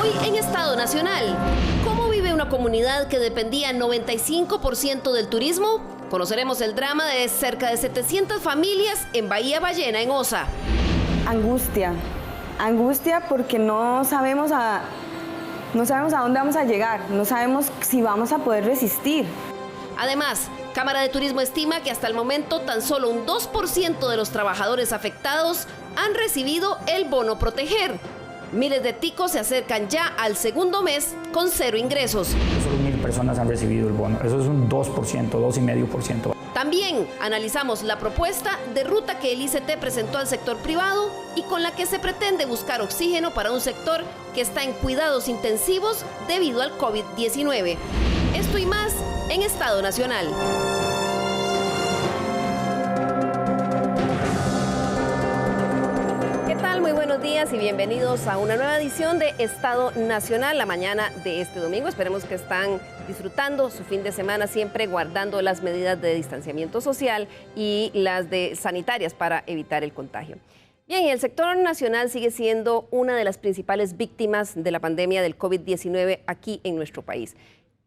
Hoy en Estado Nacional, ¿cómo vive una comunidad que dependía 95% del turismo? Conoceremos el drama de cerca de 700 familias en Bahía Ballena, en Osa. Angustia porque no sabemos a dónde vamos a llegar, no sabemos si vamos a poder resistir. Además, Cámara de Turismo estima que hasta el momento tan solo un 2% de los trabajadores afectados han recibido el bono Proteger. Miles de ticos se acercan ya al segundo mes con cero ingresos. Solo 1.000 personas han recibido el bono. Eso es un 2%, 2,5%. También analizamos la propuesta de ruta que el ICT presentó al sector privado y con la que se pretende buscar oxígeno para un sector que está en cuidados intensivos debido al COVID-19. Esto y más en Estado Nacional. ¿Qué tal? Muy buenos días y bienvenidos a una nueva edición de Estado Nacional, la mañana de este domingo. Esperemos que están disfrutando su fin de semana, siempre guardando las medidas de distanciamiento social y las de sanitarias para evitar el contagio. Bien, el sector nacional sigue siendo una de las principales víctimas de la pandemia del COVID-19 aquí en nuestro país.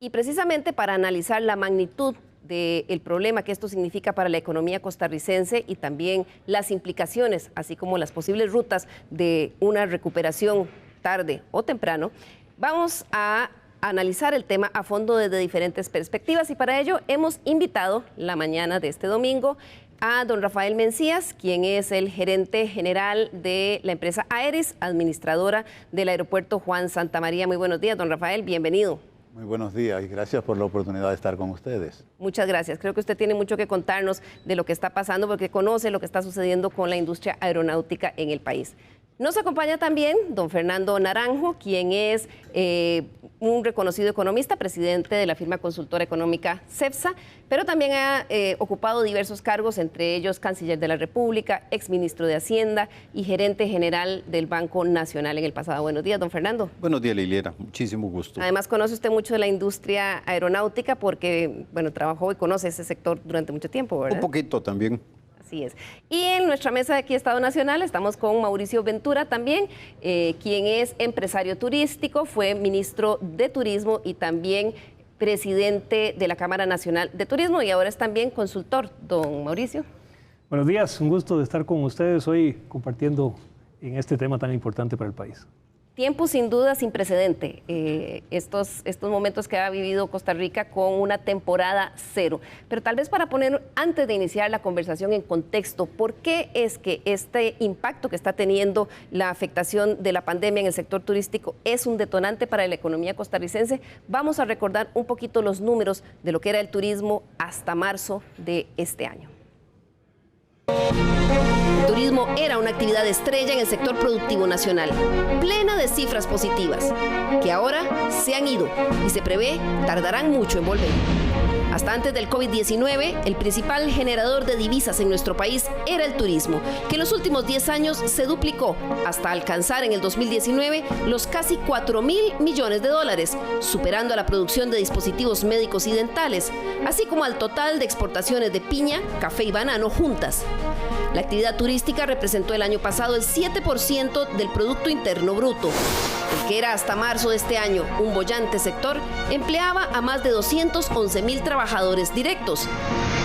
Y precisamente para analizar la magnitud del problema que esto significa para la economía costarricense y también las implicaciones, así como las posibles rutas de una recuperación tarde o temprano, vamos a analizar el tema a fondo desde diferentes perspectivas y para ello hemos invitado la mañana de este domingo a don Rafael Mencías, quien es el gerente general de la empresa Aeris, administradora del aeropuerto Juan Santamaría. Muy buenos días, don Rafael, bienvenido. Muy buenos días y gracias por la oportunidad de estar con ustedes. Muchas gracias. Creo que usted tiene mucho que contarnos de lo que está pasando porque conoce lo que está sucediendo con la industria aeronáutica en el país. Nos acompaña también don Fernando Naranjo, quien es un reconocido economista, presidente de la firma consultora económica CEPSA, pero también ha ocupado diversos cargos, entre ellos canciller de la República, exministro de Hacienda y gerente general del Banco Nacional en el pasado. Buenos días, don Fernando. Buenos días, Liliana. Muchísimo gusto. Además, conoce usted mucho de la industria aeronáutica porque, bueno, trabajó y conoce ese sector durante mucho tiempo, ¿verdad? Un poquito también. Así es. Y en nuestra mesa de aquí, Estado Nacional, estamos con Mauricio Ventura también, quien es empresario turístico, fue ministro de Turismo y también presidente de la Cámara Nacional de Turismo y ahora es también consultor. Don Mauricio. Buenos días, un gusto de estar con ustedes hoy compartiendo en este tema tan importante para el país. Tiempo sin duda sin precedente, estos momentos que ha vivido Costa Rica con una temporada cero. Pero tal vez para poner, antes de iniciar la conversación en contexto, ¿por qué es que este impacto que está teniendo la afectación de la pandemia en el sector turístico es un detonante para la economía costarricense? Vamos a recordar un poquito los números de lo que era el turismo hasta marzo de este año. El turismo era una actividad estrella en el sector productivo nacional, plena de cifras positivas, que ahora se han ido y se prevé tardarán mucho en volver. Hasta antes del COVID-19, el principal generador de divisas en nuestro país era el turismo, que en los últimos 10 años se duplicó hasta alcanzar en el 2019 los casi 4.000 millones de dólares, superando a la producción de dispositivos médicos y dentales, así como al total de exportaciones de piña, café y banano juntas. La actividad turística representó el año pasado el 7% del Producto Interno Bruto. El que era hasta marzo de este año un boyante sector, empleaba a más de 211.000 trabajadores directos.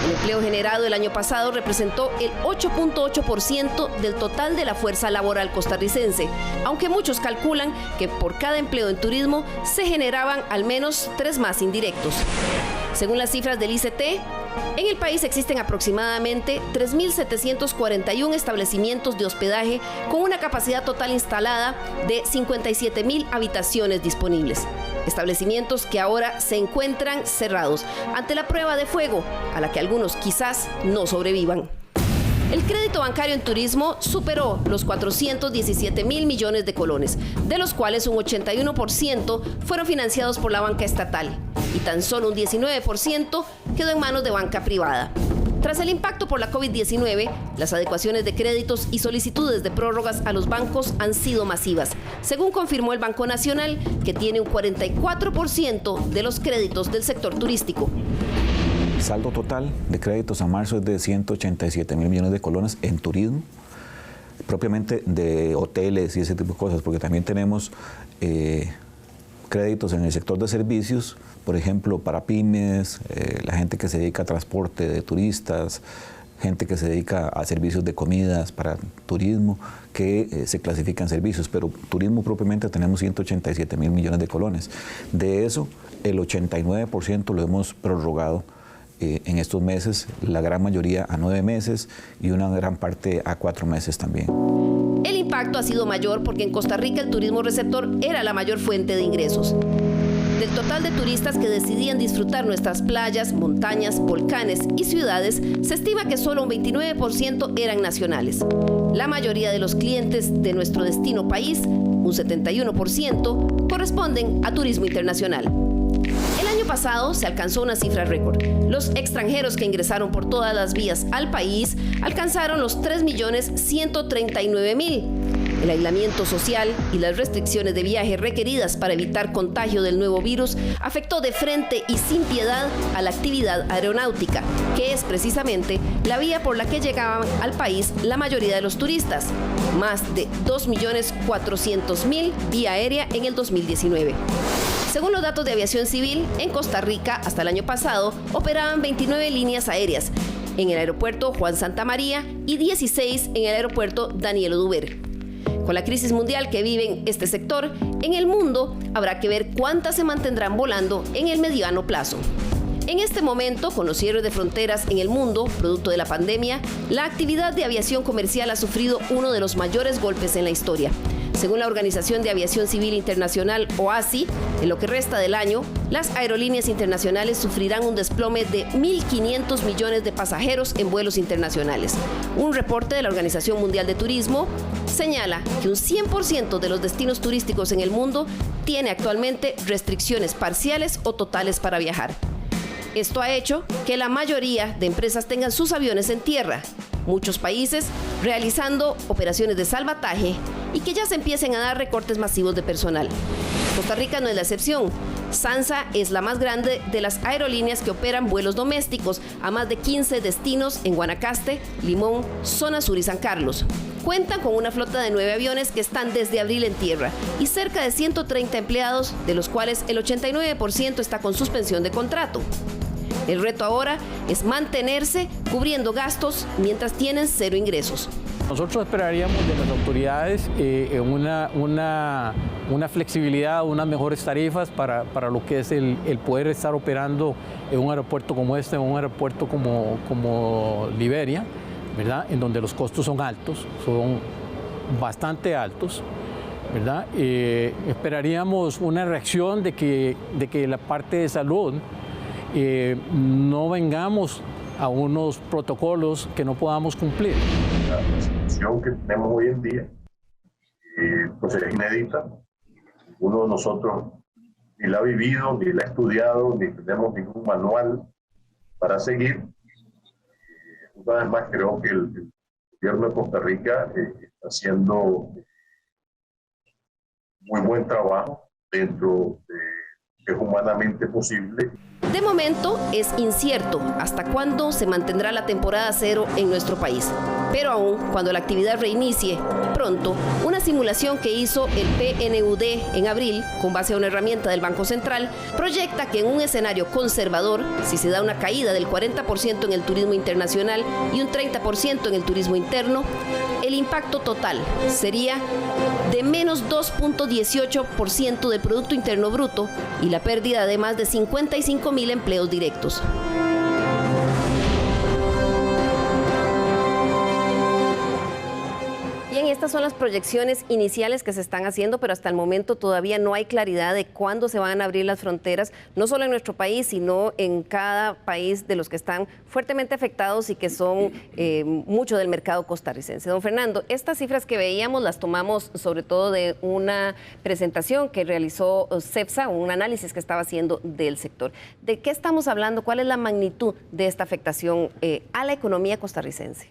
El empleo generado el año pasado representó el 8.8% del total de la fuerza laboral costarricense, aunque muchos calculan que por cada empleo en turismo se generaban al menos 3 más indirectos. Según las cifras del ICT, en el país existen aproximadamente 3.741 establecimientos de hospedaje con una capacidad total instalada de 57.000 habitaciones disponibles. Establecimientos que ahora se encuentran cerrados ante la prueba de fuego, a la que algunos quizás no sobrevivan. El crédito bancario en turismo superó los 417.000 millones de colones, de los cuales un 81% fueron financiados por la banca estatal y tan solo un 19% quedó en manos de banca privada. Tras el impacto por la COVID-19, las adecuaciones de créditos y solicitudes de prórrogas a los bancos han sido masivas, según confirmó el Banco Nacional, que tiene un 44% de los créditos del sector turístico. El saldo total de créditos a marzo es de 187.000 millones de colones en turismo. propiamente de hoteles y ese tipo de cosas, porque también tenemos créditos en el sector de servicios, por ejemplo, para pymes, la gente que se dedica a transporte de turistas, gente que se dedica a servicios de comidas para turismo, que se clasifican servicios, pero turismo propiamente tenemos 187 mil millones de colones. De eso, el 89% lo hemos prorrogado en estos meses, la gran mayoría a 9 meses y una gran parte a 4 meses también. El impacto ha sido mayor porque en Costa Rica el turismo receptor era la mayor fuente de ingresos. Del total de turistas que decidían disfrutar nuestras playas, montañas, volcanes y ciudades, se estima que solo un 29% eran nacionales. La mayoría de los clientes de nuestro destino país, un 71%, corresponden a turismo internacional. El año pasado se alcanzó una cifra récord. Los extranjeros que ingresaron por todas las vías al país alcanzaron los 3.139.000. El aislamiento social y las restricciones de viaje requeridas para evitar contagio del nuevo virus afectó de frente y sin piedad a la actividad aeronáutica, que es precisamente la vía por la que llegaban al país la mayoría de los turistas, más de 2.400.000 vía aérea en el 2019. Según los datos de Aviación Civil, en Costa Rica, hasta el año pasado, operaban 29 líneas aéreas en el aeropuerto Juan Santamaría y 16 en el aeropuerto Daniel Oduber. Con la crisis mundial que vive en este sector, en el mundo habrá que ver cuántas se mantendrán volando en el mediano plazo. En este momento, con los cierres de fronteras en el mundo, producto de la pandemia, la actividad de aviación comercial ha sufrido uno de los mayores golpes en la historia. Según la Organización de Aviación Civil Internacional, OACI, en lo que resta del año, las aerolíneas internacionales sufrirán un desplome de 1.500 millones de pasajeros en vuelos internacionales. Un reporte de la Organización Mundial de Turismo señala que un 100% de los destinos turísticos en el mundo tiene actualmente restricciones parciales o totales para viajar. Esto ha hecho que la mayoría de empresas tengan sus aviones en tierra, muchos países realizando operaciones de salvataje y que ya se empiecen a dar recortes masivos de personal. Costa Rica no es la excepción. SANSA es la más grande de las aerolíneas que operan vuelos domésticos a más de 15 destinos en Guanacaste, Limón, Zona Sur y San Carlos. Cuentan con una flota de 9 aviones que están desde abril en tierra y cerca de 130 empleados, de los cuales el 89% está con suspensión de contrato. El reto ahora es mantenerse cubriendo gastos mientras tienen cero ingresos. Nosotros esperaríamos de las autoridades una flexibilidad, unas mejores tarifas para lo que es el poder estar operando en un aeropuerto como este, en un aeropuerto como Liberia, ¿verdad? En donde los costos son altos, son bastante altos, ¿verdad? Esperaríamos una reacción de que la parte de salud no vengamos a unos protocolos que no podamos cumplir. La situación que tenemos hoy en día pues es inédita. Ninguno de nosotros ni la ha vivido, ni la ha estudiado, ni tenemos ningún manual para seguir. Una vez más, creo que el gobierno de Costa Rica está haciendo muy buen trabajo dentro de lo que es humanamente posible. De momento es incierto hasta cuándo se mantendrá la temporada cero en nuestro país. Pero aún cuando la actividad reinicie pronto, una simulación que hizo el PNUD en abril, con base a una herramienta del Banco Central, proyecta que en un escenario conservador, si se da una caída del 40% en el turismo internacional y un 30% en el turismo interno, el impacto total sería de menos 2.18% del Producto Interno Bruto y la pérdida de más de 55.000 empleos directos. Bien, estas son las proyecciones iniciales que se están haciendo, pero hasta el momento todavía no hay claridad de cuándo se van a abrir las fronteras, no solo en nuestro país, sino en cada país de los que están fuertemente afectados y que son mucho del mercado costarricense. Don Fernando, estas cifras que veíamos las tomamos sobre todo de una presentación que realizó CEPSA, un análisis que estaba haciendo del sector. ¿De qué estamos hablando? ¿Cuál es la magnitud de esta afectación a la economía costarricense?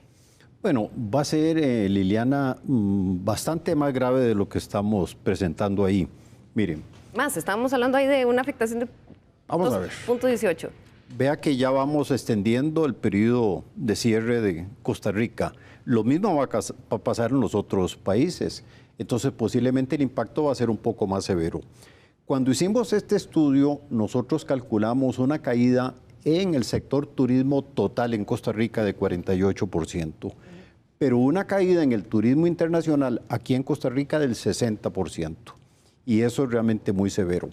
Bueno, va a ser, Liliana, bastante más grave de lo que estamos presentando ahí. Miren. Más, estamos hablando ahí de una afectación de 2.18. Vea que ya vamos extendiendo el periodo de cierre de Costa Rica. Lo mismo va a pasar en los otros países. Entonces, posiblemente el impacto va a ser un poco más severo. Cuando hicimos este estudio, nosotros calculamos una caída en el sector turismo total en Costa Rica de 48%, pero una caída en el turismo internacional aquí en Costa Rica del 60%. Y eso es realmente muy severo.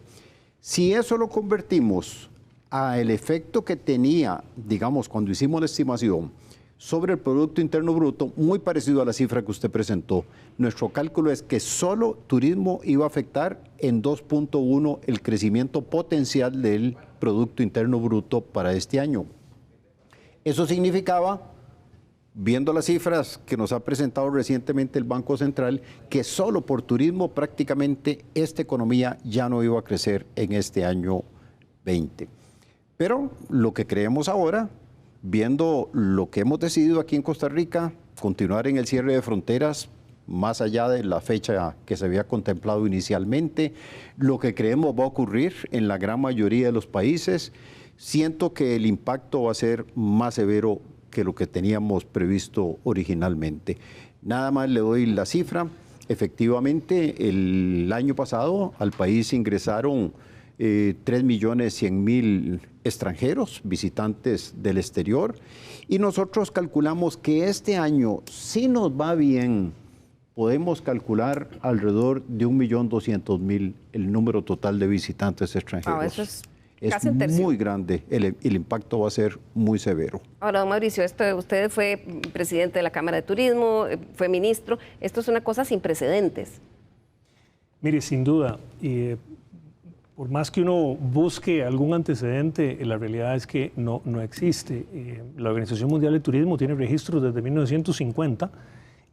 Si eso lo convertimos al efecto que tenía, digamos, cuando hicimos la estimación sobre el Producto Interno Bruto, muy parecido a la cifra que usted presentó, nuestro cálculo es que solo turismo iba a afectar en 2.1 el crecimiento potencial del Producto Interno Bruto para este año. Eso significaba, viendo las cifras que nos ha presentado recientemente el Banco Central, que solo por turismo prácticamente esta economía ya no iba a crecer en este año 20. Pero lo que creemos ahora, viendo lo que hemos decidido aquí en Costa Rica, continuar en el cierre de fronteras más allá de la fecha que se había contemplado inicialmente, lo que creemos va a ocurrir en la gran mayoría de los países, siento que el impacto va a ser más severo que lo que teníamos previsto originalmente. Nada más le doy la cifra. Efectivamente, el año pasado al país ingresaron 3.100.000 extranjeros, visitantes del exterior, y nosotros calculamos que este año, si nos va bien, podemos calcular alrededor de 1.200.000 el número total de visitantes extranjeros. Eso es casi un Es tercio. muy grande, el impacto va a ser muy severo. Ahora, don Mauricio, usted fue presidente de la Cámara de Turismo, fue ministro. Esto es una cosa sin precedentes. Mire, sin duda, por más que uno busque algún antecedente, la realidad es que no existe. La Organización Mundial de Turismo tiene registros desde 1950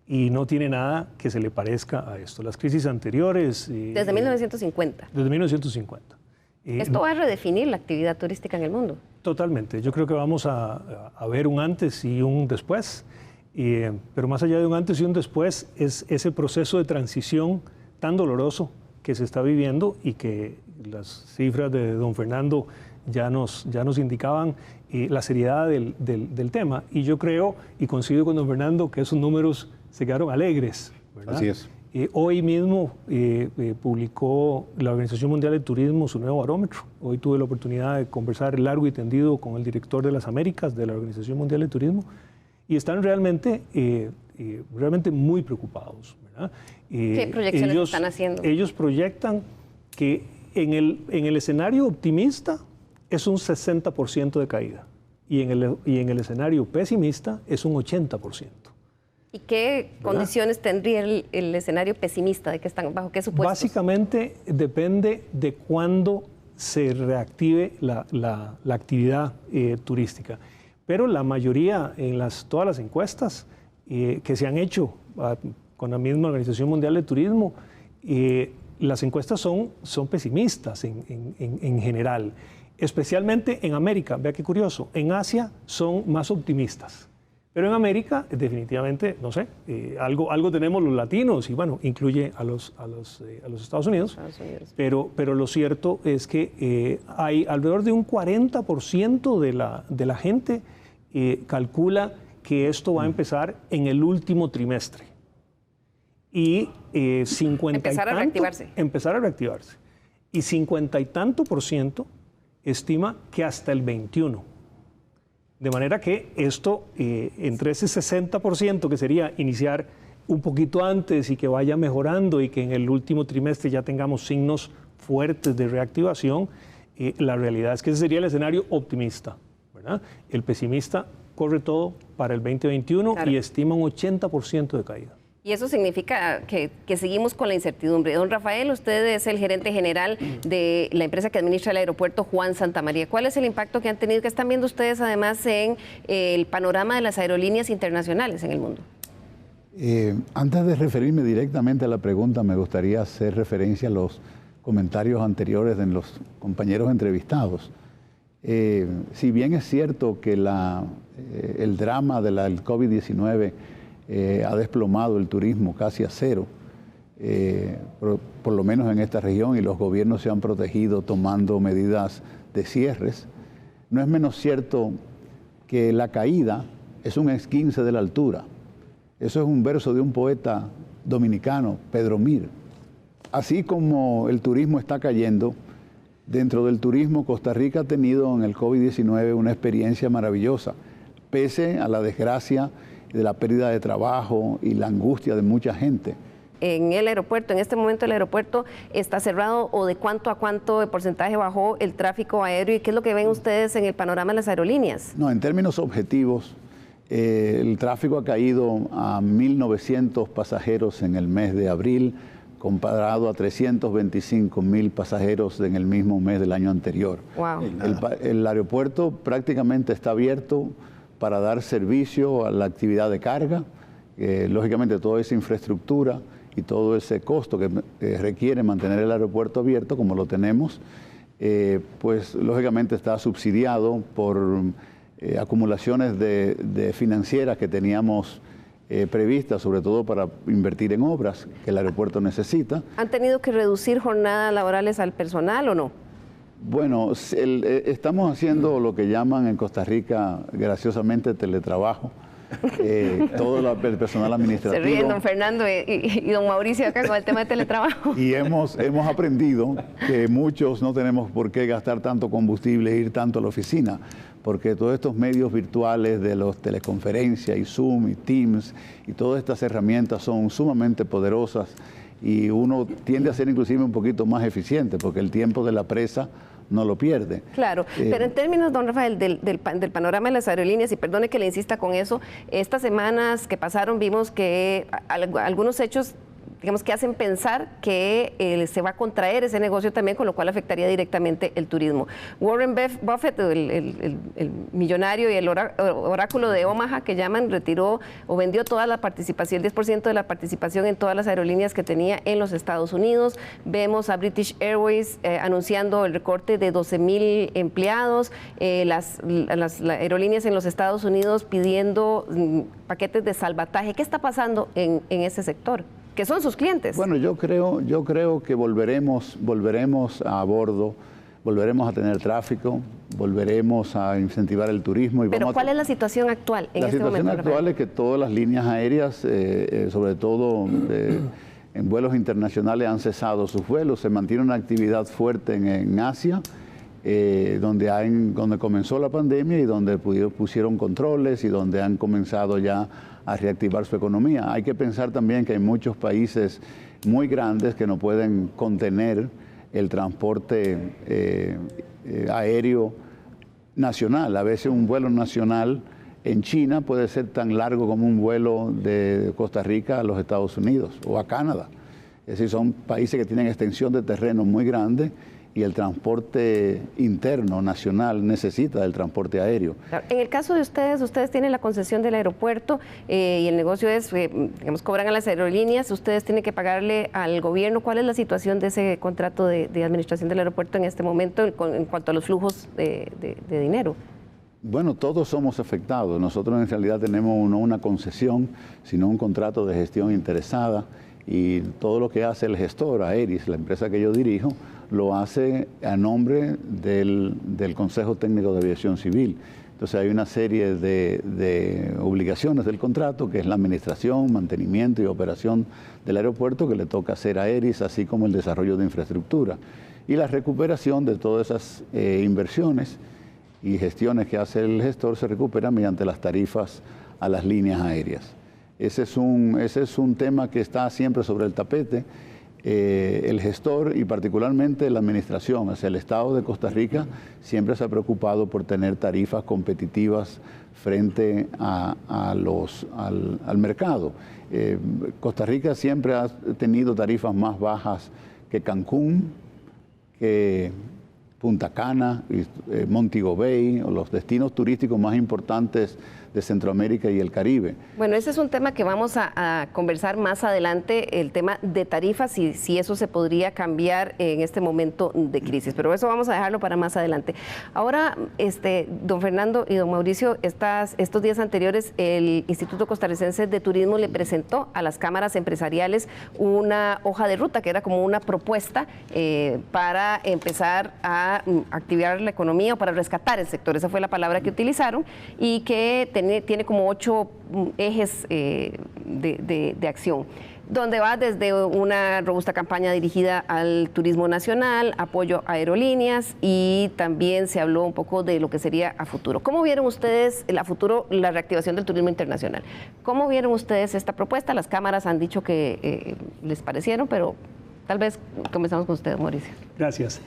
y no tiene nada que se le parezca a esto. Las crisis anteriores... Desde 1950. Desde 1950. Esto va a redefinir la actividad turística en el mundo. Totalmente. Yo creo que vamos a ver un antes y un después. Pero más allá de un antes y un después, es ese proceso de transición tan doloroso que se está viviendo y que las cifras de don Fernando ya nos indicaban la seriedad del tema. Y yo creo, y coincido con don Fernando, que esos números se quedaron alegres, ¿verdad? Así es. Hoy mismo publicó la Organización Mundial de Turismo su nuevo barómetro. Hoy tuve la oportunidad de conversar largo y tendido con el director de las Américas de la Organización Mundial de Turismo y están realmente muy preocupados, ¿verdad? ¿Qué proyecciones están haciendo? Ellos proyectan que en el escenario optimista es un 60% de caída y en el escenario pesimista es un 80%. ¿Y qué condiciones tendría el escenario pesimista? ¿Bajo qué supuestos? Básicamente depende de cuándo se reactive la actividad turística. Pero la mayoría, todas las encuestas que se han hecho con la misma Organización Mundial de Turismo, las encuestas son pesimistas en general, especialmente en América. Vea qué curioso, en Asia son más optimistas. Pero en América, definitivamente, no sé, algo tenemos los latinos y bueno, incluye a los Estados Unidos. Pero lo cierto es que hay alrededor de un 40% de la gente calcula que esto va a empezar en el último trimestre. Y 50 empezar y a tanto, reactivarse. Empezar a reactivarse. Y 50 y tanto % estima que hasta el 21%. De manera que esto, entre ese 60% que sería iniciar un poquito antes y que vaya mejorando y que en el último trimestre ya tengamos signos fuertes de reactivación, la realidad es que ese sería el escenario optimista, ¿verdad? El pesimista corre todo para el 2021 claro. Y estima un 80% de caída. Y eso significa que seguimos con la incertidumbre. Don Rafael, usted es el gerente general de la empresa que administra el aeropuerto Juan Santamaría. ¿Cuál es el impacto que han tenido, que están viendo ustedes además en el panorama de las aerolíneas internacionales en el mundo? Antes de referirme directamente a la pregunta, me gustaría hacer referencia a los comentarios anteriores de los compañeros entrevistados. Si bien es cierto que el drama del COVID-19 ha desplomado el turismo casi a cero, por lo menos en esta región, y los gobiernos se han protegido tomando medidas de cierres, no es menos cierto que la caída es un esguince de la altura. Eso es un verso de un poeta dominicano, Pedro Mir. Así como el turismo está cayendo, dentro del turismo Costa Rica ha tenido en el COVID-19 una experiencia maravillosa, pese a la desgracia de la pérdida de trabajo y la angustia de mucha gente. En el aeropuerto, en este momento el aeropuerto está cerrado, o de cuánto a cuánto de porcentaje bajó el tráfico aéreo, y qué es lo que ven ustedes en el panorama de las aerolíneas. No, en términos objetivos, el tráfico ha caído a 1.900 pasajeros en el mes de abril, comparado a 325.000 pasajeros en el mismo mes del año anterior. Wow. El aeropuerto prácticamente está abierto para dar servicio a la actividad de carga, lógicamente toda esa infraestructura y todo ese costo que requiere mantener el aeropuerto abierto, como lo tenemos, pues lógicamente está subsidiado por acumulaciones de financieras que teníamos previstas, sobre todo para invertir en obras que el aeropuerto necesita. ¿Han tenido que reducir jornadas laborales al personal o no? Bueno, estamos haciendo lo que llaman en Costa Rica, graciosamente, teletrabajo. Todo el personal administrativo. Se ríen don Fernando y don Mauricio acá con el tema de teletrabajo. Y hemos aprendido que muchos no tenemos por qué gastar tanto combustible e ir tanto a la oficina, porque todos estos medios virtuales de las teleconferencias y Zoom y Teams y todas estas herramientas son sumamente poderosas, y uno tiende a ser inclusive un poquito más eficiente porque el tiempo de la presa no lo pierde. Claro, pero en términos, don Rafael, del panorama de las aerolíneas, y perdone que le insista con eso, estas semanas que pasaron vimos que algunos hechos, digamos, que hacen pensar que se va a contraer ese negocio también, con lo cual afectaría directamente el turismo. Warren Buffett, el millonario y el oráculo de Omaha que llaman, retiró o vendió toda la participación, el 10% de la participación en todas las aerolíneas que tenía en los Estados Unidos. Vemos a British Airways anunciando el recorte de 12,000 empleados, las aerolíneas en los Estados Unidos pidiendo paquetes de salvataje. ¿Qué está pasando en ese sector, que son sus clientes? Bueno, yo creo que volveremos a bordo, volveremos a tener tráfico, volveremos a incentivar el turismo. Pero ¿cuál es la situación actual en este momento? La situación actual es que todas las líneas aéreas, sobre todo en vuelos internacionales, han cesado sus vuelos. Se mantiene una actividad fuerte en Asia, donde comenzó la pandemia y donde pusieron controles y donde han comenzado ya a reactivar su economía. Hay que pensar también que hay muchos países muy grandes que no pueden contener el transporte aéreo nacional. A veces un vuelo nacional en China puede ser tan largo como un vuelo de Costa Rica a los Estados Unidos o a Canadá. Es decir, son países que tienen extensión de terreno muy grande, y el transporte interno, nacional, necesita del transporte aéreo. En el caso de ustedes tienen la concesión del aeropuerto y el negocio es, digamos, cobran a las aerolíneas, ustedes tienen que pagarle al gobierno. ¿Cuál es la situación de ese contrato de administración del aeropuerto en este momento en cuanto a los flujos de dinero? Bueno, todos somos afectados. Nosotros en realidad tenemos no una concesión, sino un contrato de gestión interesada, y todo lo que hace el gestor, Aeris, la empresa que yo dirijo, lo hace a nombre del Consejo Técnico de Aviación Civil. Entonces hay una serie de obligaciones del contrato, que es la administración, mantenimiento y operación del aeropuerto, que le toca hacer a Aeris, así como el desarrollo de infraestructura y la recuperación de todas esas inversiones y gestiones que hace el gestor se recuperan mediante las tarifas a las líneas aéreas. Ese es un tema que está siempre sobre el tapete. El gestor y particularmente la administración, o sea, el Estado de Costa Rica, siempre se ha preocupado por tener tarifas competitivas frente al mercado. Costa Rica siempre ha tenido tarifas más bajas que Cancún, que Punta Cana, Montego Bay, o los destinos turísticos más importantes de Centroamérica y el Caribe. Bueno, ese es un tema que vamos a conversar más adelante, el tema de tarifas y si eso se podría cambiar en este momento de crisis, pero eso vamos a dejarlo para más adelante. Ahora, don Fernando y don Mauricio, estos días anteriores el Instituto Costarricense de Turismo le presentó a las cámaras empresariales una hoja de ruta que era como una propuesta para empezar a para activar la economía o para rescatar el sector, esa fue la palabra que utilizaron, y que tiene como 8 ejes de acción, donde va desde una robusta campaña dirigida al turismo nacional, apoyo a aerolíneas, y también se habló un poco de lo que sería a futuro. ¿Cómo vieron ustedes a futuro la reactivación del turismo internacional? ¿Cómo vieron ustedes esta propuesta? Las cámaras han dicho que les parecieron, pero tal vez comenzamos con usted, Mauricio. Gracias.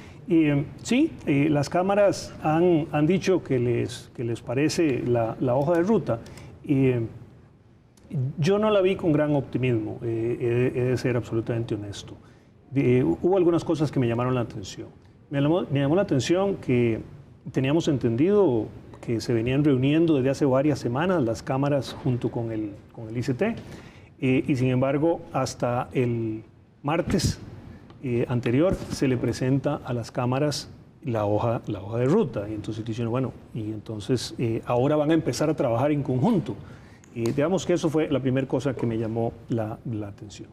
Sí, las cámaras han dicho que les parece la hoja de ruta. Yo no la vi con gran optimismo, he de ser absolutamente honesto. Hubo algunas cosas que me llamaron la atención. Me llamó la atención que teníamos entendido que se venían reuniendo desde hace varias semanas las cámaras junto con el ICT, y sin embargo hasta el martes anterior se le presenta a las cámaras la hoja de ruta, y entonces dicen, bueno, y entonces ahora van a empezar a trabajar en conjunto. Digamos que eso fue la primera cosa que me llamó la atención.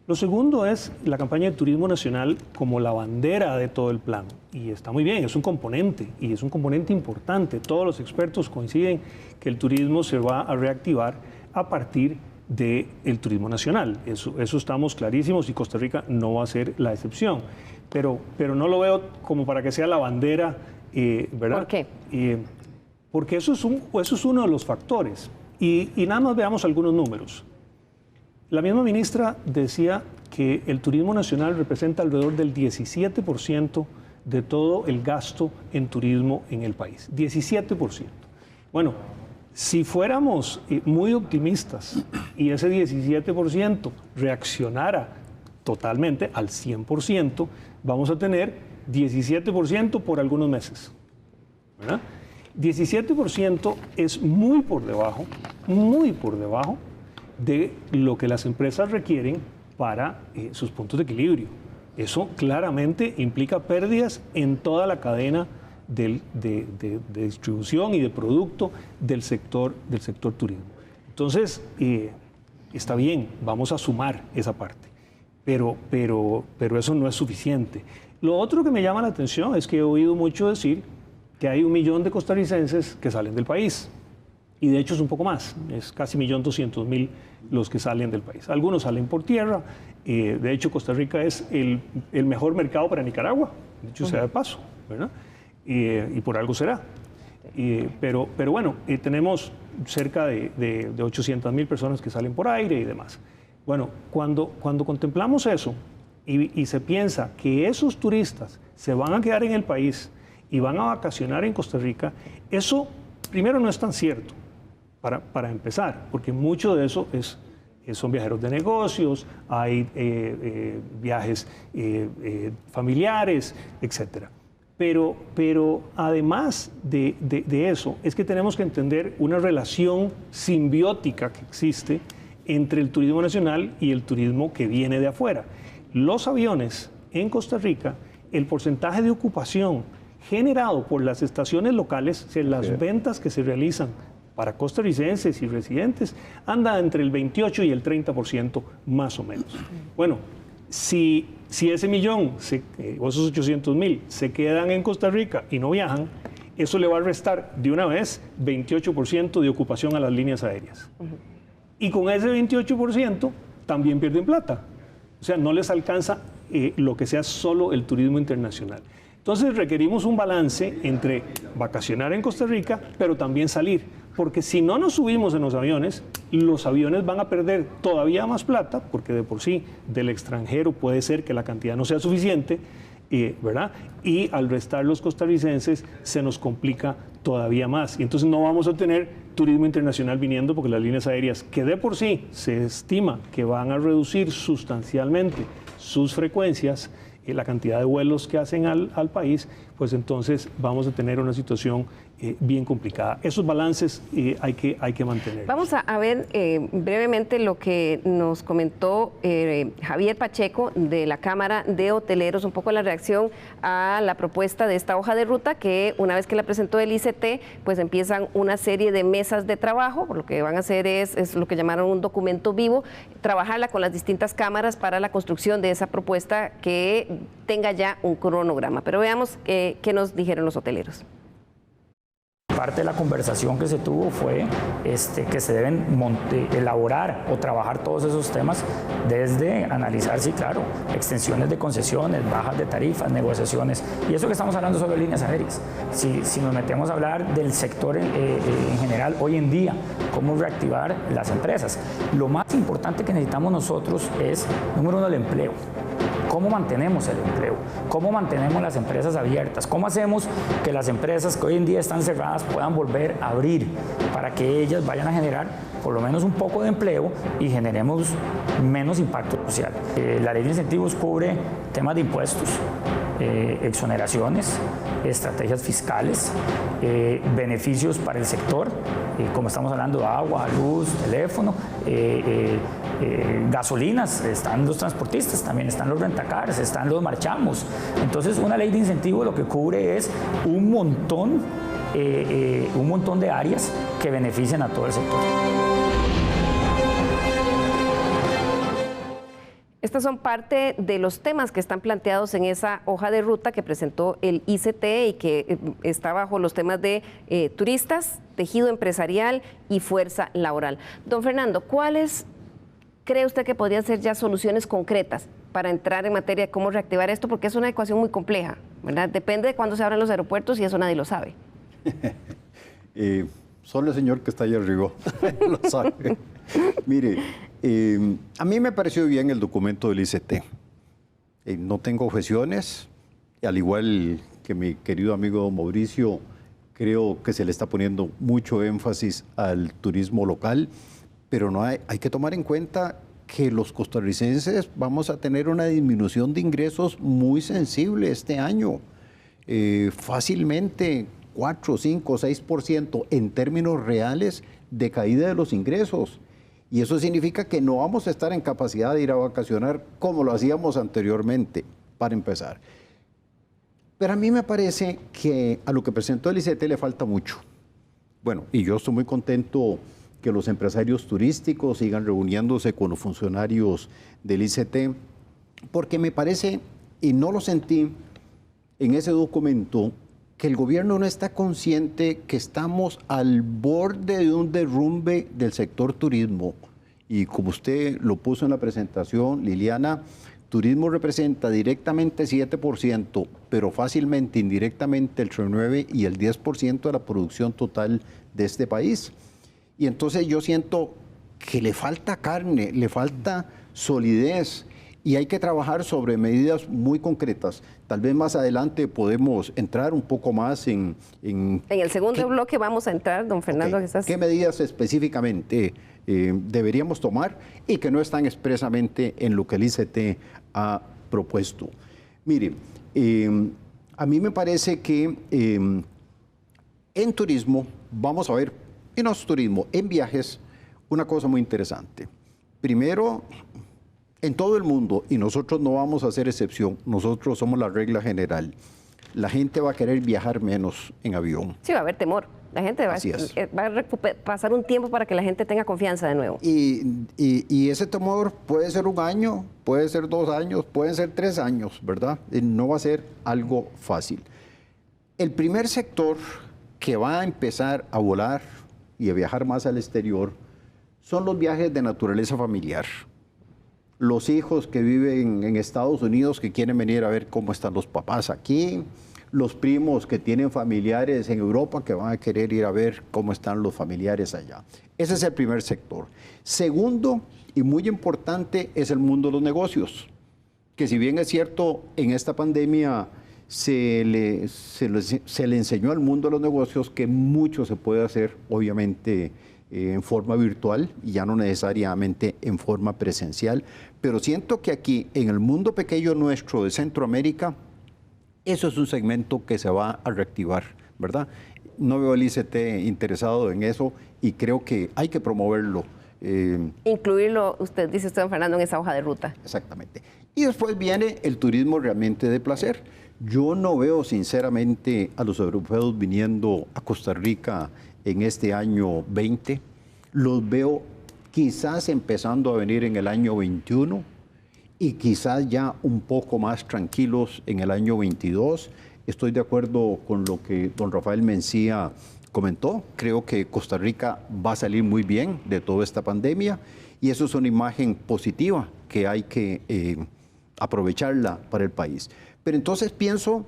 Lo segundo es la campaña de turismo nacional como la bandera de todo el plan, y está muy bien, es un componente, y es un componente importante. Todos los expertos coinciden que el turismo se va a reactivar a partir del turismo nacional. Eso estamos clarísimos, y Costa Rica no va a ser la excepción. Pero no lo veo como para que sea la bandera, ¿verdad? ¿Por qué? Porque eso es uno de los factores. Y nada más veamos algunos números. La misma ministra decía que el turismo nacional representa alrededor del 17% de todo el gasto en turismo en el país. 17%. Bueno, si fuéramos muy optimistas y ese 17% reaccionara totalmente al 100%, vamos a tener 17% por algunos meses, ¿verdad? 17% es muy por debajo de lo que las empresas requieren para sus puntos de equilibrio. Eso claramente implica pérdidas en toda la cadena de distribución y de producto del sector turismo. Entonces, está bien, vamos a sumar esa parte, pero eso no es suficiente. Lo otro que me llama la atención es que he oído mucho decir que hay 1 millón de costarricenses que salen del país, y de hecho es un poco más, es casi 1.200.000 los que salen del país. Algunos salen por tierra, de hecho Costa Rica es el mejor mercado para Nicaragua, dicho sea de paso, ¿verdad? Y por algo será. Pero bueno, tenemos cerca de 800.000 personas que salen por aire y demás. Bueno, cuando contemplamos eso y se piensa que esos turistas se van a quedar en el país y van a vacacionar en Costa Rica, eso primero no es tan cierto, para empezar, porque mucho de eso son viajeros de negocios, hay viajes familiares, etc. Pero además de eso, es que tenemos que entender una relación simbiótica que existe entre el turismo nacional y el turismo que viene de afuera. Los aviones en Costa Rica, el porcentaje de ocupación generado por las estaciones locales, las ventas que se realizan para costarricenses y residentes, anda entre el 28 y el 30% más o menos. Bueno, si ese millón o esos 800.000 se quedan en Costa Rica y no viajan, eso le va a restar de una vez 28% de ocupación a las líneas aéreas. Y con ese 28% también pierden plata. O sea, no les alcanza lo que sea solo el turismo internacional. Entonces requerimos un balance entre vacacionar en Costa Rica, pero también salir. Porque si no nos subimos en los aviones van a perder todavía más plata, porque de por sí del extranjero puede ser que la cantidad no sea suficiente, ¿verdad? Y al restar los costarricenses se nos complica todavía más. Y entonces no vamos a tener turismo internacional viniendo, porque las líneas aéreas, que de por sí se estima que van a reducir sustancialmente sus frecuencias, la cantidad de vuelos que hacen al país, pues entonces vamos a tener una situación bien complicada. Esos balances hay que mantener. Vamos a ver brevemente lo que nos comentó Javier Pacheco de la Cámara de Hoteleros, un poco la reacción a la propuesta de esta hoja de ruta que una vez que la presentó el ICT, pues empiezan una serie de mesas de trabajo, por lo que van a hacer es lo que llamaron un documento vivo, trabajarla con las distintas cámaras para la construcción de esa propuesta que tenga ya un cronograma. Pero veamos qué nos dijeron los hoteleros. Parte de la conversación que se tuvo fue que se deben elaborar o trabajar todos esos temas desde analizar, sí, claro, extensiones de concesiones, bajas de tarifas, negociaciones. Y eso que estamos hablando sobre líneas aéreas. Si nos metemos a hablar del sector en general, hoy en día, cómo reactivar las empresas. Lo más importante que necesitamos nosotros es, número uno, el empleo. ¿Cómo mantenemos el empleo? ¿Cómo mantenemos las empresas abiertas? ¿Cómo hacemos que las empresas que hoy en día están cerradas puedan volver a abrir para que ellas vayan a generar por lo menos un poco de empleo y generemos menos impacto social? La ley de incentivos cubre temas de impuestos, exoneraciones, estrategias fiscales, beneficios para el sector, como estamos hablando de agua, luz, teléfono, gasolinas, están los transportistas, también están los rentacars, están los marchamos. Entonces, una ley de incentivos lo que cubre es un montón de áreas que benefician a todo el sector. Estos son parte de los temas que están planteados en esa hoja de ruta que presentó el ICT y que está bajo los temas de turistas, tejido empresarial y fuerza laboral. Don Fernando, ¿cuáles cree usted que podrían ser ya soluciones concretas para entrar en materia de cómo reactivar esto? Porque es una ecuación muy compleja, ¿verdad? Depende de cuándo se abran los aeropuertos y eso nadie lo sabe. Solo el señor que está allá arriba lo sabe. Mire, a mí me pareció bien el documento del ICT. No tengo objeciones, al igual que mi querido amigo Mauricio, creo que se le está poniendo mucho énfasis al turismo local, pero no hay que tomar en cuenta que los costarricenses vamos a tener una disminución de ingresos muy sensible este año. Fácilmente 4, 5, 6% en términos reales de caída de los ingresos. Y eso significa que no vamos a estar en capacidad de ir a vacacionar como lo hacíamos anteriormente, para empezar. Pero a mí me parece que a lo que presentó el ICT le falta mucho. Bueno, y yo estoy muy contento que los empresarios turísticos sigan reuniéndose con los funcionarios del ICT, porque me parece, y no lo sentí en ese documento, que el gobierno no está consciente que estamos al borde de un derrumbe del sector turismo. Y como usted lo puso en la presentación, Liliana, turismo representa directamente 7%, pero fácilmente indirectamente el 9 y el 10% de la producción total de este país. Y entonces yo siento que le falta carne, le falta solidez y hay que trabajar sobre medidas muy concretas. Tal vez más adelante podemos entrar un poco más en el segundo bloque vamos a entrar, don Fernando. Okay. ¿Qué medidas específicamente deberíamos tomar y que no están expresamente en lo que el ICT ha propuesto? Mire, a mí me parece que en turismo, vamos a ver, en nuestro turismo, en viajes, una cosa muy interesante. Primero, en todo el mundo, y nosotros no vamos a hacer excepción, nosotros somos la regla general, la gente va a querer viajar menos en avión. Sí, va a haber temor. La gente va a pasar un tiempo para que la gente tenga confianza de nuevo. Y ese temor puede ser 1 año, puede ser 2 años, pueden ser 3 años, ¿verdad? No va a ser algo fácil. El primer sector que va a empezar a volar y a viajar más al exterior son los viajes de naturaleza familiar. Los hijos que viven en Estados Unidos que quieren venir a ver cómo están los papás aquí, los primos que tienen familiares en Europa que van a querer ir a ver cómo están los familiares allá. Ese es el primer sector. Segundo, y muy importante, es el mundo de los negocios, que si bien es cierto, en esta pandemia se le enseñó al mundo de los negocios que mucho se puede hacer, obviamente, en forma virtual y ya no necesariamente en forma presencial, pero siento que aquí, en el mundo pequeño nuestro de Centroamérica, eso es un segmento que se va a reactivar, ¿verdad? no veo al ICT interesado en eso y creo que hay que promoverlo. Incluirlo, usted dice, don Fernando, en esa hoja de ruta. Exactamente. Y después viene el turismo realmente de placer. Yo no veo sinceramente a los europeos viniendo a Costa Rica en este año 20. Los veo quizás empezando a venir en el año 21 y quizás ya un poco más tranquilos en el año 22. Estoy de acuerdo con lo que don Rafael Mencía comentó. Creo que Costa Rica va a salir muy bien de toda esta pandemia y eso es una imagen positiva que hay que aprovecharla para el país. Pero entonces pienso,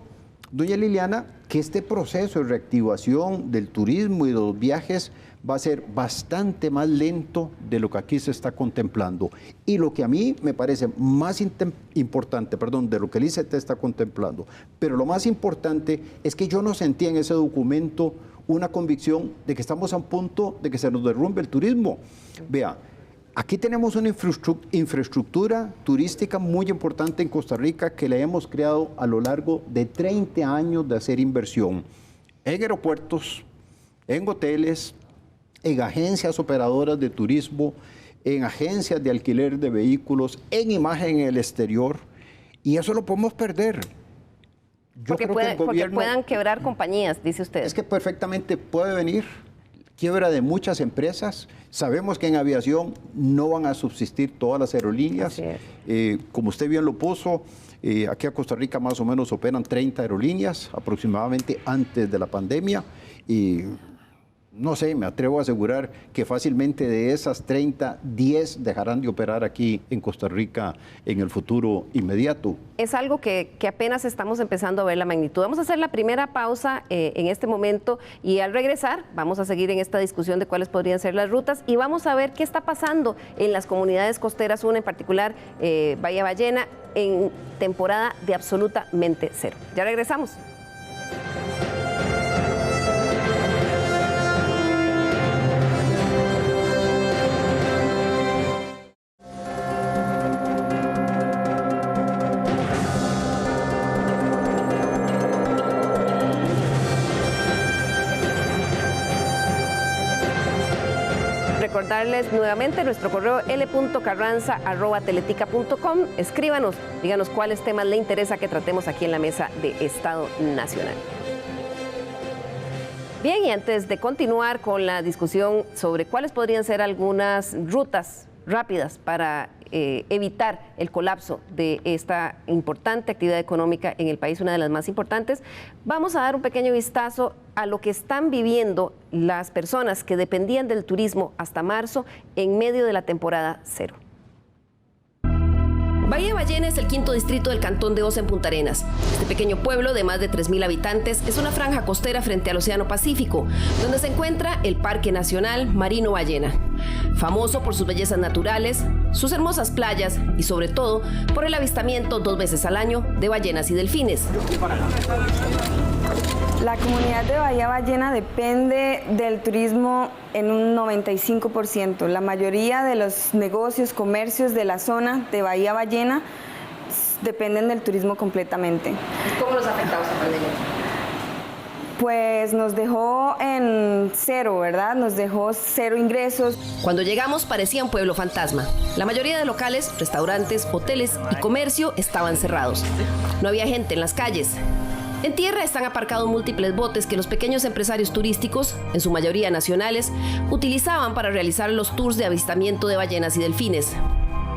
doña Liliana, que este proceso de reactivación del turismo y de los viajes va a ser bastante más lento de lo que aquí se está contemplando. Y lo que a mí me parece más importante, de lo que el ICT está contemplando, pero lo más importante es que yo no sentí en ese documento una convicción de que estamos a un punto de que se nos derrumbe el turismo. Vea, aquí tenemos una infraestructura turística muy importante en Costa Rica que la hemos creado a lo largo de 30 años de hacer inversión en aeropuertos, en hoteles, en agencias operadoras de turismo, en agencias de alquiler de vehículos, en imagen en el exterior, y eso lo podemos perder. Porque puedan quebrar compañías, dice usted. Es que perfectamente puede venir quiebra de muchas empresas. Sabemos que en aviación no van a subsistir todas las aerolíneas. Como usted bien lo puso, aquí a Costa Rica más o menos operan 30 aerolíneas aproximadamente antes de la pandemia y no sé, me atrevo a asegurar que fácilmente de esas 30, 10 dejarán de operar aquí en Costa Rica en el futuro inmediato. Es algo que apenas estamos empezando a ver la magnitud. Vamos a hacer la primera pausa en este momento y al regresar vamos a seguir en esta discusión de cuáles podrían ser las rutas y vamos a ver qué está pasando en las comunidades costeras, una en particular, Bahía Ballena, en temporada de absolutamente cero. Ya regresamos. Recordarles nuevamente nuestro correo l.carranza@teletica.com. Escríbanos, díganos cuáles temas le interesa que tratemos aquí en la mesa de Estado Nacional. Bien, y antes de continuar con la discusión sobre cuáles podrían ser algunas rutas rápidas para evitar el colapso de esta importante actividad económica en el país, una de las más importantes, vamos a dar un pequeño vistazo a lo que están viviendo las personas que dependían del turismo hasta marzo en medio de la temporada cero. Bahía Ballena es el quinto distrito del cantón de Osa en Punta Arenas. Este pequeño pueblo de más de 3,000 habitantes es una franja costera frente al Océano Pacífico, donde se encuentra el Parque Nacional Marino Ballena, famoso por sus bellezas naturales, sus hermosas playas y sobre todo por el avistamiento 2 veces al año de ballenas y delfines. La comunidad de Bahía Ballena depende del turismo en un 95%. La mayoría de los negocios, comercios de la zona de Bahía Ballena dependen del turismo completamente. ¿Cómo nos ha afectado esta pandemia? Pues nos dejó en cero, ¿verdad? Nos dejó cero ingresos. Cuando llegamos parecía un pueblo fantasma. La mayoría de locales, restaurantes, hoteles y comercio estaban cerrados. No había gente en las calles. En tierra están aparcados múltiples botes que los pequeños empresarios turísticos, en su mayoría nacionales, utilizaban para realizar los tours de avistamiento de ballenas y delfines.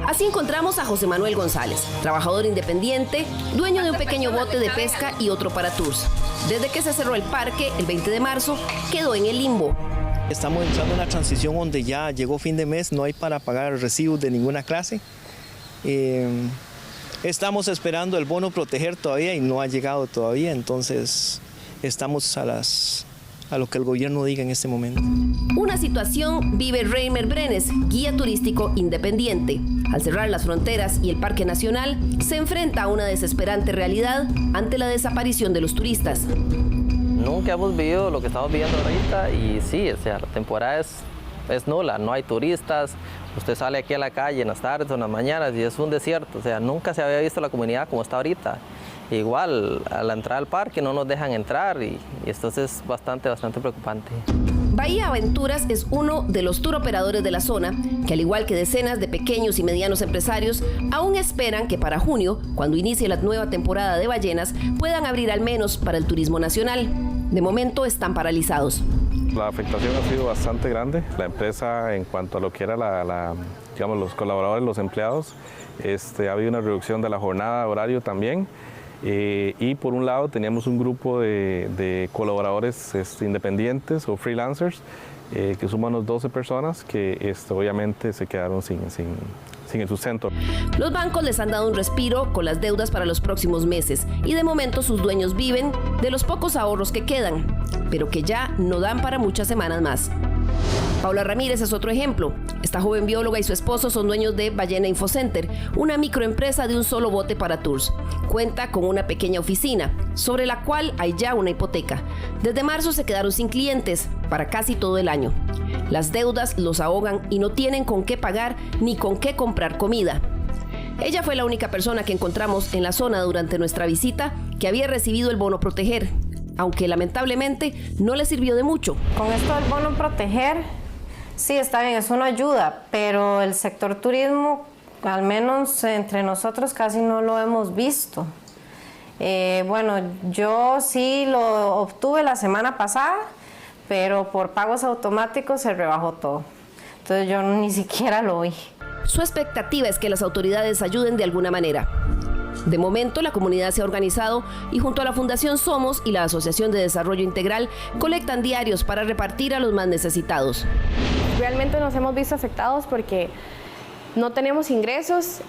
Así encontramos a José Manuel González, trabajador independiente, dueño de un pequeño bote de pesca y otro para tours. Desde que se cerró el parque, el 20 de marzo, quedó en el limbo. Estamos entrando en una transición donde ya llegó fin de mes, no hay para pagar recibos de ninguna clase. Estamos esperando el bono proteger todavía y no ha llegado todavía, entonces estamos a lo que el gobierno diga en este momento. Una situación vive Reimer Brenes, guía turístico independiente. Al cerrar las fronteras y el Parque Nacional, se enfrenta a una desesperante realidad ante la desaparición de los turistas. Nunca hemos vivido lo que estamos viviendo ahorita y sí, o sea, la temporada es nula, no hay turistas. Usted sale aquí a la calle en las tardes o en las mañanas y es un desierto, o sea, nunca se había visto la comunidad como está ahorita. igual a la entrada al parque no nos dejan entrar y esto es bastante preocupante. Bahía Aventuras es uno de los tour operadores de la zona que, al igual que decenas de pequeños y medianos empresarios, aún esperan que para junio, cuando inicie la nueva temporada de ballenas, puedan abrir al menos para el turismo nacional. De momento están paralizados. La afectación ha sido bastante grande. La empresa, en cuanto a lo que era digamos, los colaboradores, los empleados, ha habido una reducción de la jornada de horario también. Y por un lado teníamos un grupo de colaboradores independientes o freelancers que suman unos 12 personas que obviamente se quedaron sin el sustento. Los bancos les han dado un respiro con las deudas para los próximos meses y de momento sus dueños viven de los pocos ahorros que quedan, pero que ya no dan para muchas semanas más. Paula Ramírez es otro ejemplo. Esta joven bióloga y su esposo son dueños de Ballena Infocenter, una microempresa de un solo bote para tours. Cuenta con una pequeña oficina, sobre la cual hay ya una hipoteca. Desde marzo se quedaron sin clientes para casi todo el año. Las deudas los ahogan y no tienen con qué pagar ni con qué comprar comida. Ella fue la única persona que encontramos en la zona durante nuestra visita que había recibido el bono Proteger, aunque lamentablemente no le sirvió de mucho. Con esto del bono Proteger, sí, está bien, es una ayuda, pero el sector turismo, al menos entre nosotros, casi no lo hemos visto. Bueno, yo sí lo obtuve la semana pasada, pero por pagos automáticos se rebajó todo. Entonces yo ni siquiera lo vi. Su expectativa es que las autoridades ayuden de alguna manera. De momento, la comunidad se ha organizado y junto a la Fundación Somos y la Asociación de Desarrollo Integral colectan diarios para repartir a los más necesitados. Realmente nos hemos visto afectados porque no tenemos ingresos.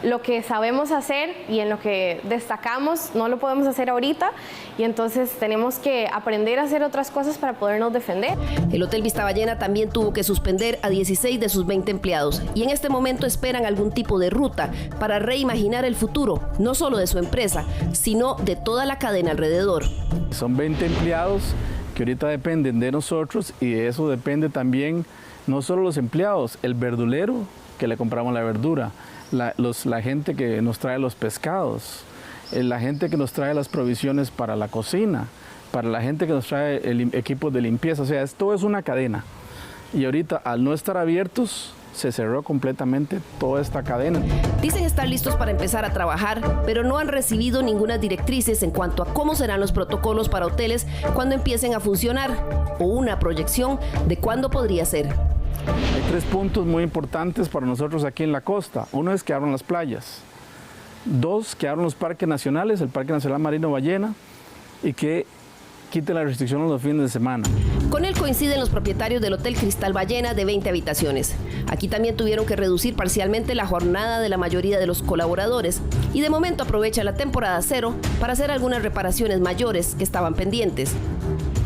Lo que sabemos hacer y en lo que destacamos no lo podemos hacer ahorita y entonces tenemos que aprender a hacer otras cosas para podernos defender. El Hotel Vista Ballena también tuvo que suspender a 16 de sus 20 empleados y en este momento esperan algún tipo de ruta para reimaginar el futuro, no solo de su empresa, sino de toda la cadena alrededor. Son 20 empleados que ahorita dependen de nosotros y de eso depende también no solo los empleados, el verdulero que le compramos la verdura, la gente que nos trae los pescados, la gente que nos trae las provisiones para la cocina, para la gente que nos trae el equipo de limpieza. O sea, esto es una cadena. Y ahorita, al no estar abiertos, se cerró completamente toda esta cadena. Dicen estar listos para empezar a trabajar, pero no han recibido ninguna directrices en cuanto a cómo serán los protocolos para hoteles cuando empiecen a funcionar o una proyección de cuándo podría ser. Hay 3 puntos muy importantes para nosotros aquí en la costa. Uno es que abran las playas. 2, que abran los parques nacionales, el Parque Nacional Marino Ballena, y que quiten la restricción los fines de semana. Con él coinciden los propietarios del Hotel Cristal Ballena de 20 habitaciones. Aquí también tuvieron que reducir parcialmente la jornada de la mayoría de los colaboradores y de momento aprovecha la temporada cero para hacer algunas reparaciones mayores que estaban pendientes.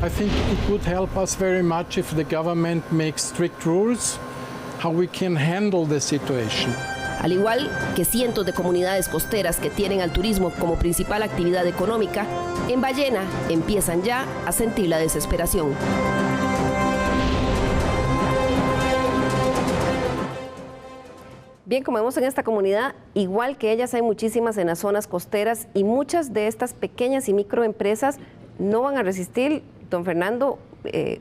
I think it would help us very much if the government makes strict rules how we can handle the situation. Al igual que cientos de comunidades costeras que tienen al turismo como principal actividad económica, en Ballena empiezan ya a sentir la desesperación. Bien, como vemos en esta comunidad, igual que ellas hay muchísimas en las zonas costeras y muchas de estas pequeñas y microempresas no van a resistir, don Fernando,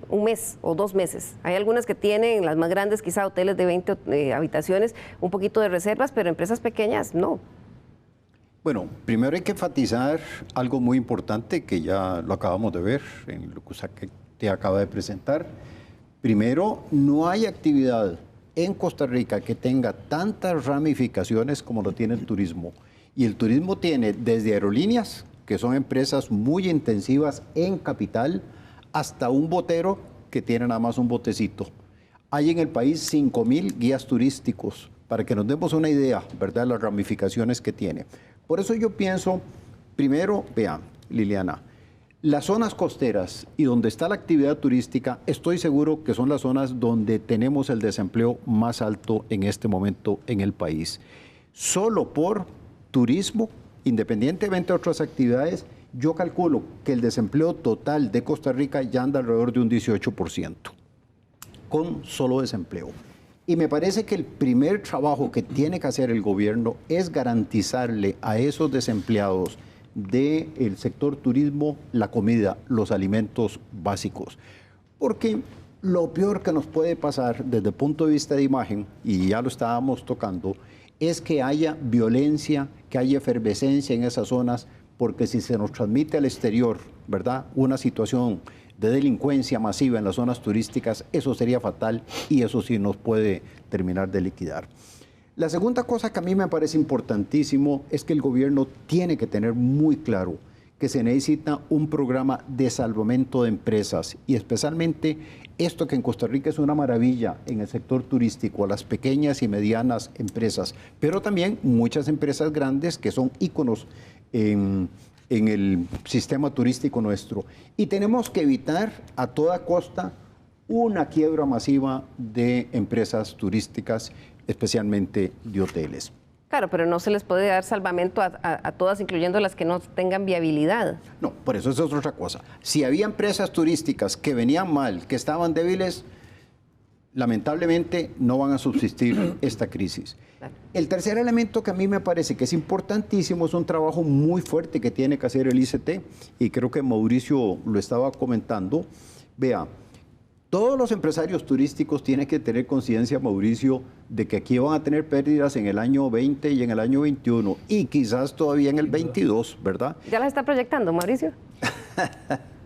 un mes o 2 meses. Hay algunas que tienen, las más grandes, quizá hoteles de 20 habitaciones, un poquito de reservas, pero empresas pequeñas no. Bueno, primero hay que enfatizar algo muy importante que ya lo acabamos de ver en lo que usted te acaba de presentar. Primero, no hay actividad en Costa Rica que tenga tantas ramificaciones como lo tiene el turismo. Y el turismo tiene desde aerolíneas, que son empresas muy intensivas en capital, hasta un botero que tiene nada más un botecito. Hay en el país 5,000 guías turísticos, para que nos demos una idea, ¿verdad?, de las ramificaciones que tiene. Por eso yo pienso, primero, vean, Liliana, las zonas costeras y donde está la actividad turística, estoy seguro que son las zonas donde tenemos el desempleo más alto en este momento en el país. Solo por turismo, independientemente de otras actividades, yo calculo que el desempleo total de Costa Rica ya anda alrededor de un 18%, con solo desempleo. Y me parece que el primer trabajo que tiene que hacer el gobierno es garantizarle a esos desempleados del sector turismo la comida, los alimentos básicos. Porque lo peor que nos puede pasar desde el punto de vista de imagen, y ya lo estábamos tocando, es que haya violencia, que haya efervescencia en esas zonas, porque si se nos transmite al exterior, ¿verdad?, una situación de delincuencia masiva en las zonas turísticas, eso sería fatal y eso sí nos puede terminar de liquidar. La segunda cosa que a mí me parece importantísimo es que el gobierno tiene que tener muy claro que se necesita un programa de salvamento de empresas y especialmente esto que en Costa Rica es una maravilla en el sector turístico, a las pequeñas y medianas empresas, pero también muchas empresas grandes que son íconos en el sistema turístico nuestro. Y tenemos que evitar a toda costa una quiebra masiva de empresas turísticas, especialmente de hoteles. Claro, pero no se les puede dar salvamento a todas, incluyendo las que no tengan viabilidad. No, por eso es otra cosa. Si había empresas turísticas que venían mal, que estaban débiles, lamentablemente no van a subsistir esta crisis. El tercer elemento que a mí me parece que es importantísimo es un trabajo muy fuerte que tiene que hacer el ICT, y creo que Mauricio lo estaba comentando. Vea, todos los empresarios turísticos tienen que tener conciencia, Mauricio, de que aquí van a tener pérdidas en el año 20 y en el año 21 y quizás todavía en el 22, ¿verdad? ¿Ya las está proyectando, Mauricio?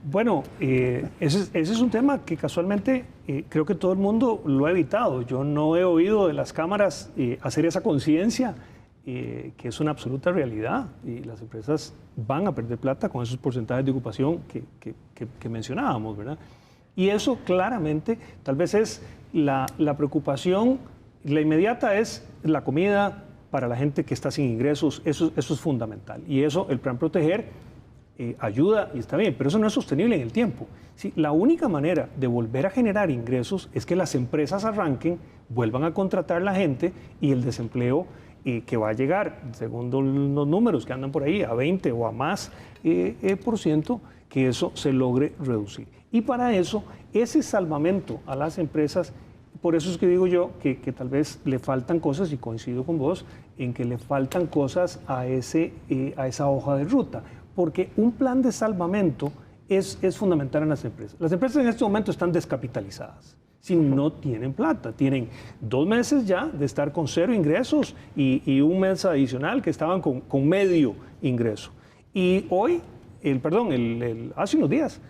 Bueno, ese es un tema que casualmente creo que todo el mundo lo ha evitado. Yo no he oído de las cámaras hacer esa conciencia, que es una absoluta realidad. Y las empresas van a perder plata con esos porcentajes de ocupación que mencionábamos, ¿verdad? Y eso claramente, tal vez es la preocupación, la inmediata es la comida para la gente que está sin ingresos, eso es fundamental. Y eso, el plan Proteger ayuda y está bien, pero eso no es sostenible en el tiempo. ¿Sí? La única manera de volver a generar ingresos es que las empresas arranquen, vuelvan a contratar la gente y el desempleo que va a llegar, según los números que andan por ahí, a 20 o a más %, que eso se logre reducir. Y para eso, ese salvamento a las empresas, por eso es que digo yo que tal vez le faltan cosas, y coincido con vos, en que le faltan cosas a esa hoja de ruta, porque un plan de salvamento es fundamental en las empresas. Las empresas en este momento están descapitalizadas. Si no tienen plata, tienen 2 meses ya de estar con 0 ingresos y un mes adicional que estaban con medio ingreso. Y hoy, hace unos días,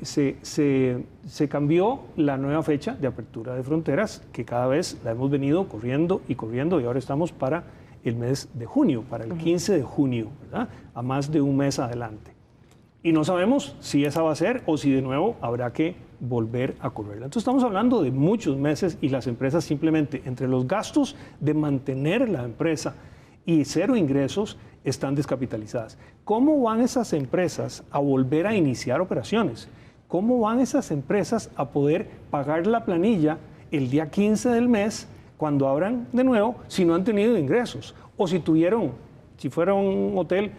se cambió la nueva fecha de apertura de fronteras, que cada vez la hemos venido corriendo y ahora estamos para el mes de junio, para el 15 de junio, ¿verdad? A más de un mes adelante. Y no sabemos si esa va a ser o si de nuevo habrá que volver a correrla. Entonces estamos hablando de muchos meses y las empresas simplemente entre los gastos de mantener la empresa y 0 ingresos están descapitalizadas. ¿Cómo van esas empresas a volver a iniciar operaciones? ¿Cómo van esas empresas a poder pagar la planilla el día 15 del mes cuando abran de nuevo si no han tenido ingresos? O si fuera un hotel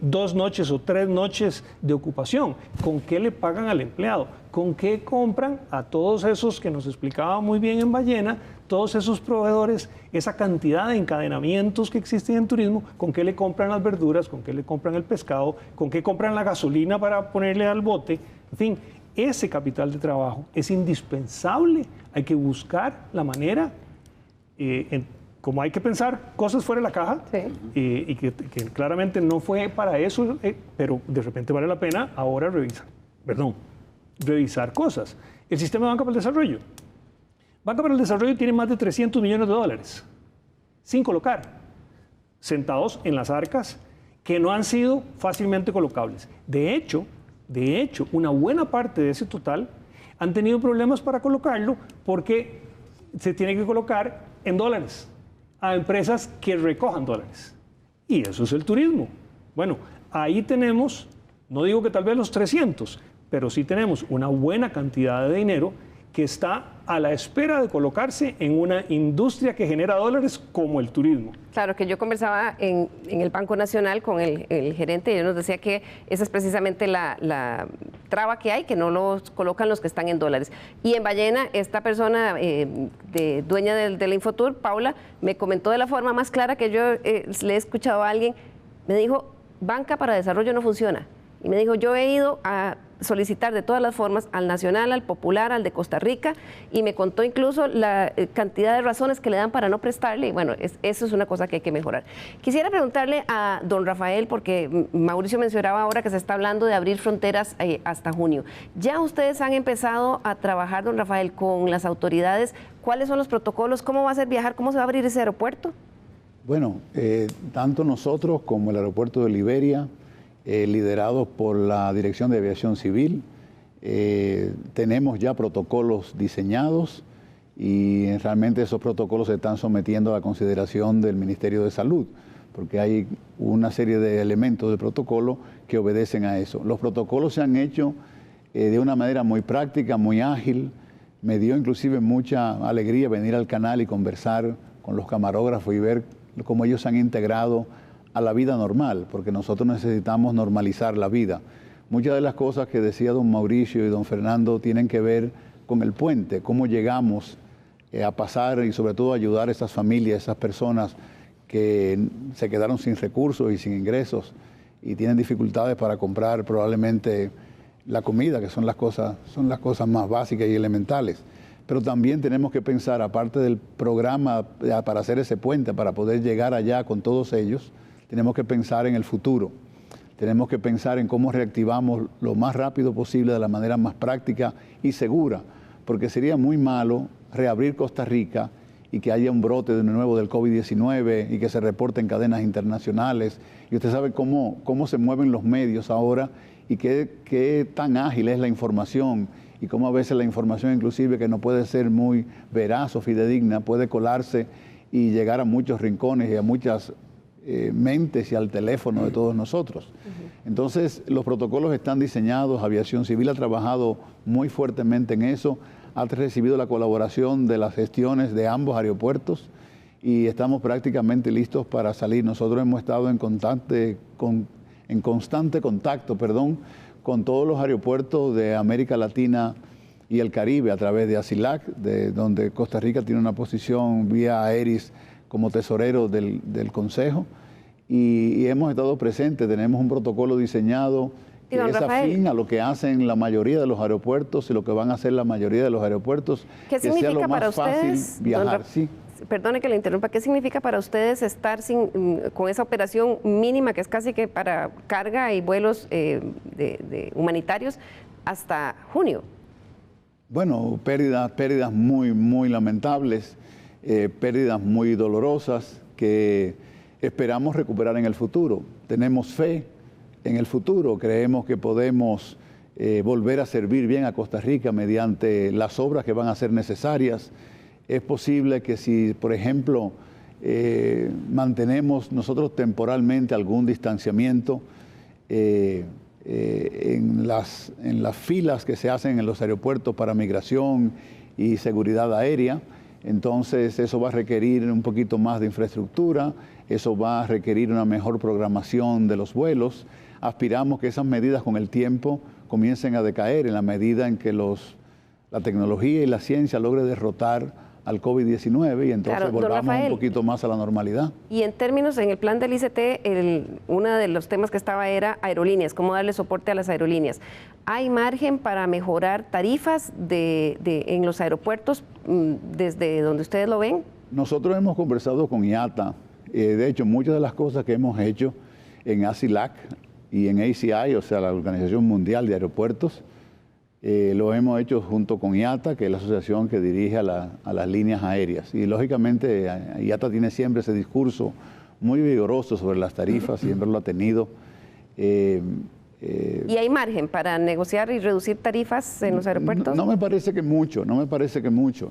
2 noches o 3 noches de ocupación, ¿con qué le pagan al empleado? ¿Con qué compran a todos esos que nos explicaba muy bien en Ballena, todos esos proveedores, esa cantidad de encadenamientos que existen en turismo? ¿Con qué le compran las verduras? ¿Con qué le compran el pescado? ¿Con qué compran la gasolina para ponerle al bote? En fin, ese capital de trabajo es indispensable. Hay que buscar la manera, como hay que pensar cosas fuera de la caja, y que claramente no fue para eso, pero de repente vale la pena ahora revisar cosas. El sistema de Banca para el Desarrollo. Banca para el Desarrollo tiene más de $300 millones sin colocar, sentados en las arcas que no han sido fácilmente colocables. De hecho, una buena parte de ese total han tenido problemas para colocarlo porque se tiene que colocar en dólares a empresas que recojan dólares. Y eso es el turismo. Bueno, ahí tenemos, no digo que tal vez los 300, pero sí tenemos una buena cantidad de dinero que está a la espera de colocarse en una industria que genera dólares como el turismo. Claro, que yo conversaba en el Banco Nacional con el gerente y él nos decía que esa es precisamente la traba que hay, que no los colocan los que están en dólares. Y en Ballena, esta persona dueña de la Infotour, Paula, me comentó de la forma más clara que yo le he escuchado a alguien. Me dijo, Banca para Desarrollo no funciona. Y me dijo, yo he ido a solicitar de todas las formas al Nacional, al Popular, al de Costa Rica, y me contó incluso la cantidad de razones que le dan para no prestarle, y bueno, eso es una cosa que hay que mejorar. Quisiera preguntarle a don Rafael, porque Mauricio mencionaba ahora que se está hablando de abrir fronteras hasta junio. ¿Ya ustedes han empezado a trabajar, don Rafael, con las autoridades? ¿Cuáles son los protocolos? ¿Cómo va a ser viajar? ¿Cómo se va a abrir ese aeropuerto? Bueno, tanto nosotros como el aeropuerto de Liberia, liderados por la Dirección de Aviación Civil, tenemos ya protocolos diseñados y realmente esos protocolos se están sometiendo a la consideración del Ministerio de Salud, porque hay una serie de elementos de protocolo que obedecen a eso. Los protocolos se han hecho de una manera muy práctica, muy ágil. Me dio inclusive mucha alegría venir al canal y conversar con los camarógrafos y ver cómo ellos se han integrado a la vida normal, porque nosotros necesitamos normalizar la vida. Muchas de las cosas que decía don Mauricio y don Fernando tienen que ver con el puente, cómo llegamos a pasar y sobre todo ayudar a esas familias, esas personas que se quedaron sin recursos y sin ingresos y tienen dificultades para comprar probablemente la comida, que son las cosas más básicas y elementales. Pero también tenemos que pensar, aparte del programa para hacer ese puente, para poder llegar allá con todos ellos, tenemos que pensar en el futuro. Tenemos que pensar en cómo reactivamos lo más rápido posible, de la manera más práctica y segura, porque sería muy malo reabrir Costa Rica y que haya un brote de nuevo del COVID-19 y que se reporte en cadenas internacionales. Y usted sabe cómo se mueven los medios ahora y qué tan ágil es la información y cómo a veces la información inclusive que no puede ser muy veraz o fidedigna puede colarse y llegar a muchos rincones y a muchas mentes y al teléfono de todos nosotros. Entonces, los protocolos están diseñados, Aviación Civil ha trabajado muy fuertemente en eso, ha recibido la colaboración de las gestiones de ambos aeropuertos y estamos prácticamente listos para salir. Nosotros hemos estado en constante contacto con todos los aeropuertos de América Latina y el Caribe a través de ASILAC, de donde Costa Rica tiene una posición vía Aeris como tesorero del Consejo, y hemos estado presentes. Tenemos un protocolo diseñado que es afín a lo que hacen la mayoría de los aeropuertos y lo que van a hacer la mayoría de los aeropuertos. ¿Qué significa para ustedes, viajar? Sí. Perdone que le interrumpa, ¿qué significa para ustedes estar con esa operación mínima que es casi que para carga y vuelos humanitarios hasta junio? Bueno, pérdidas muy, muy lamentables, pérdidas muy dolorosas que esperamos recuperar en el futuro. Tenemos fe en el futuro, creemos que podemos volver a servir bien a Costa Rica mediante las obras que van a ser necesarias. Es posible que si, por ejemplo, mantenemos nosotros temporalmente algún distanciamiento en las filas que se hacen en los aeropuertos para migración y seguridad aérea, entonces eso va a requerir un poquito más de infraestructura, eso va a requerir una mejor programación de los vuelos. Aspiramos que esas medidas con el tiempo comiencen a decaer en la medida en que la tecnología y la ciencia logre derrotar al COVID-19 y entonces volvamos un poquito más a la normalidad. Y en términos, en el plan del ICT, uno de los temas que estaba era aerolíneas, cómo darle soporte a las aerolíneas. ¿Hay margen para mejorar tarifas en los aeropuertos desde donde ustedes lo ven? Nosotros hemos conversado con IATA. De hecho, muchas de las cosas que hemos hecho en ASILAC y en ACI, o sea, la Organización Mundial de Aeropuertos, lo hemos hecho junto con IATA, que es la asociación que dirige a las líneas aéreas. Y lógicamente IATA tiene siempre ese discurso muy vigoroso sobre las tarifas, siempre lo ha tenido. ¿Y hay margen para negociar y reducir tarifas en los aeropuertos? No me parece que mucho, no me parece que mucho.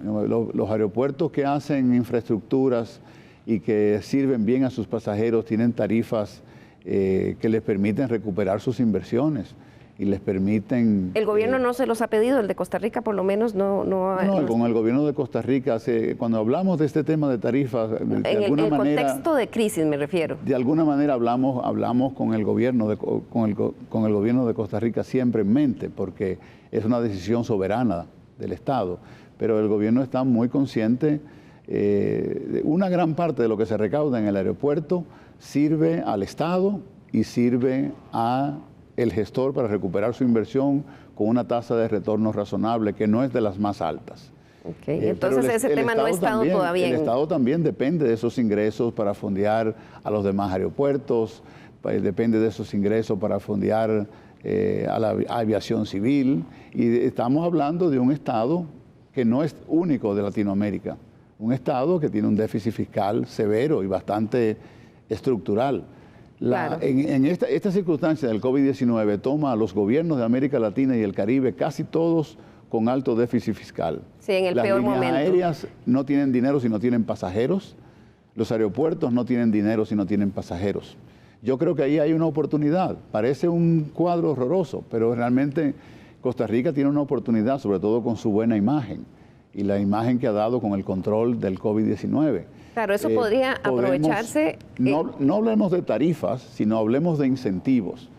Los aeropuertos que hacen infraestructuras y que sirven bien a sus pasajeros tienen tarifas que les permiten recuperar sus inversiones y les permiten... ¿El gobierno no se los ha pedido? El de Costa Rica por lo menos no con el gobierno de Costa Rica, cuando hablamos de este tema de tarifas, en el contexto de crisis me refiero. De alguna manera hablamos con el gobierno con el gobierno de Costa Rica siempre en mente, porque es una decisión soberana del Estado, pero el gobierno está muy consciente de una gran parte de lo que se recauda en el aeropuerto sirve al Estado y sirve a el gestor para recuperar su inversión con una tasa de retorno razonable que no es de las más altas. Okay. Entonces ese tema no ha estado todavía. El Estado también depende de esos ingresos para fondear a los demás aeropuertos, depende de esos ingresos para fondear a la aviación civil, y estamos hablando de un Estado que no es único de Latinoamérica, un Estado que tiene un déficit fiscal severo y bastante estructural. Claro. En esta circunstancia del COVID-19 toma a los gobiernos de América Latina y el Caribe, casi todos con alto déficit fiscal. Sí, en el peor momento. Las líneas aéreas no tienen dinero si no tienen pasajeros. Los aeropuertos no tienen dinero si no tienen pasajeros. Yo creo que ahí hay una oportunidad. Parece un cuadro horroroso, pero realmente Costa Rica tiene una oportunidad, sobre todo con su buena imagen y la imagen que ha dado con el control del COVID-19. Claro, eso podría aprovecharse. No hablemos de tarifas, sino hablemos de incentivos.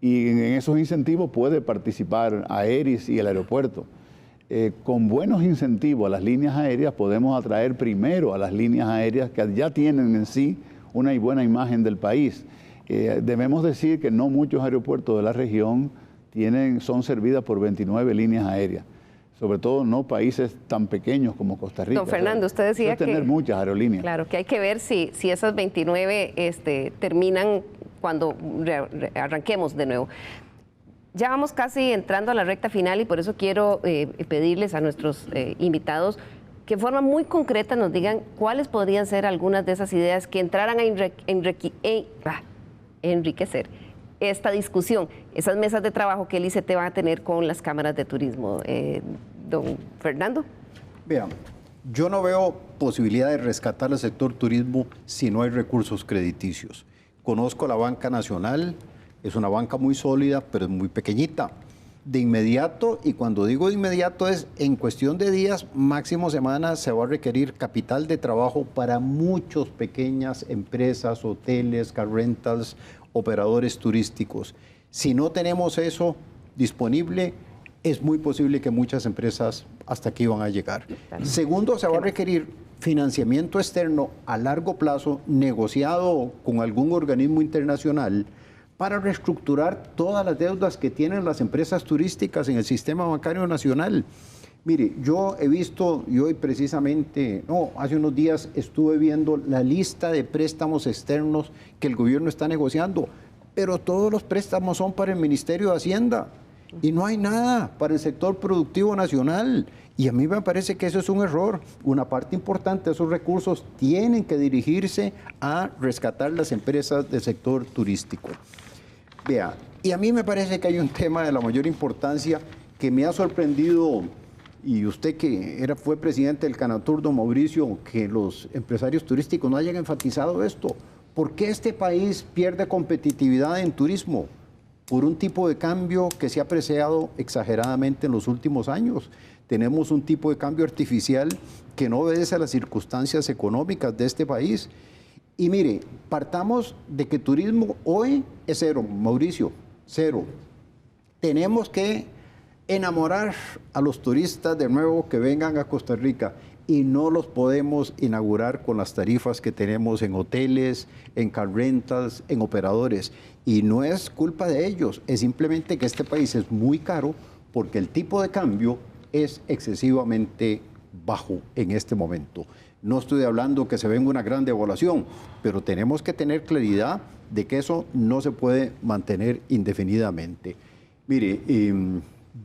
Y en esos incentivos puede participar Aeris y el aeropuerto. Con buenos incentivos a las líneas aéreas podemos atraer primero a las líneas aéreas que ya tienen en sí una buena imagen del país. Debemos decir que no muchos aeropuertos de la región son servidas por 29 líneas aéreas, sobre todo no países tan pequeños como Costa Rica. Don Fernando, usted decía que tener muchas aerolíneas. Claro, que hay que ver si esas 29 terminan cuando arranquemos de nuevo. Ya vamos casi entrando a la recta final y por eso quiero pedirles a nuestros invitados que en forma muy concreta nos digan cuáles podrían ser algunas de esas ideas que entraran a enriquecer esta discusión, esas mesas de trabajo que el ICT va a tener con las cámaras de turismo. Don Fernando. Vean, yo no veo posibilidad de rescatar el sector turismo si no hay recursos crediticios. Conozco la banca nacional, es una banca muy sólida, pero es muy pequeñita. De inmediato, y cuando digo de inmediato es en cuestión de días, máximo semanas, se va a requerir capital de trabajo para muchas pequeñas empresas, hoteles, car rentals, operadores turísticos. Si no tenemos eso disponible, es muy posible que muchas empresas hasta aquí van a llegar. Segundo, se va a requerir financiamiento externo a largo plazo negociado con algún organismo internacional para reestructurar todas las deudas que tienen las empresas turísticas en el sistema bancario nacional. Mire, yo he visto, y hoy precisamente, hace unos días estuve viendo la lista de préstamos externos que el gobierno está negociando, pero todos los préstamos son para el Ministerio de Hacienda y no hay nada para el sector productivo nacional. Y a mí me parece que eso es un error. Una parte importante de esos recursos tienen que dirigirse a rescatar las empresas del sector turístico. Vea, y a mí me parece que hay un tema de la mayor importancia que me ha sorprendido, y usted que fue presidente del Canatur, don Mauricio, que los empresarios turísticos no hayan enfatizado esto. ¿Por qué este país pierde competitividad en turismo? Por un tipo de cambio que se ha apreciado exageradamente en los últimos años. Tenemos un tipo de cambio artificial que no obedece a las circunstancias económicas de este país. Y mire, partamos de que turismo hoy es cero, Mauricio, cero. Tenemos que enamorar a los turistas de nuevo que vengan a Costa Rica y no los podemos inaugurar con las tarifas que tenemos en hoteles, en car rentals, en operadores. Y no es culpa de ellos, es simplemente que este país es muy caro porque el tipo de cambio es excesivamente bajo en este momento. No estoy hablando que se venga una gran devaluación, pero tenemos que tener claridad de que eso no se puede mantener indefinidamente. Mire,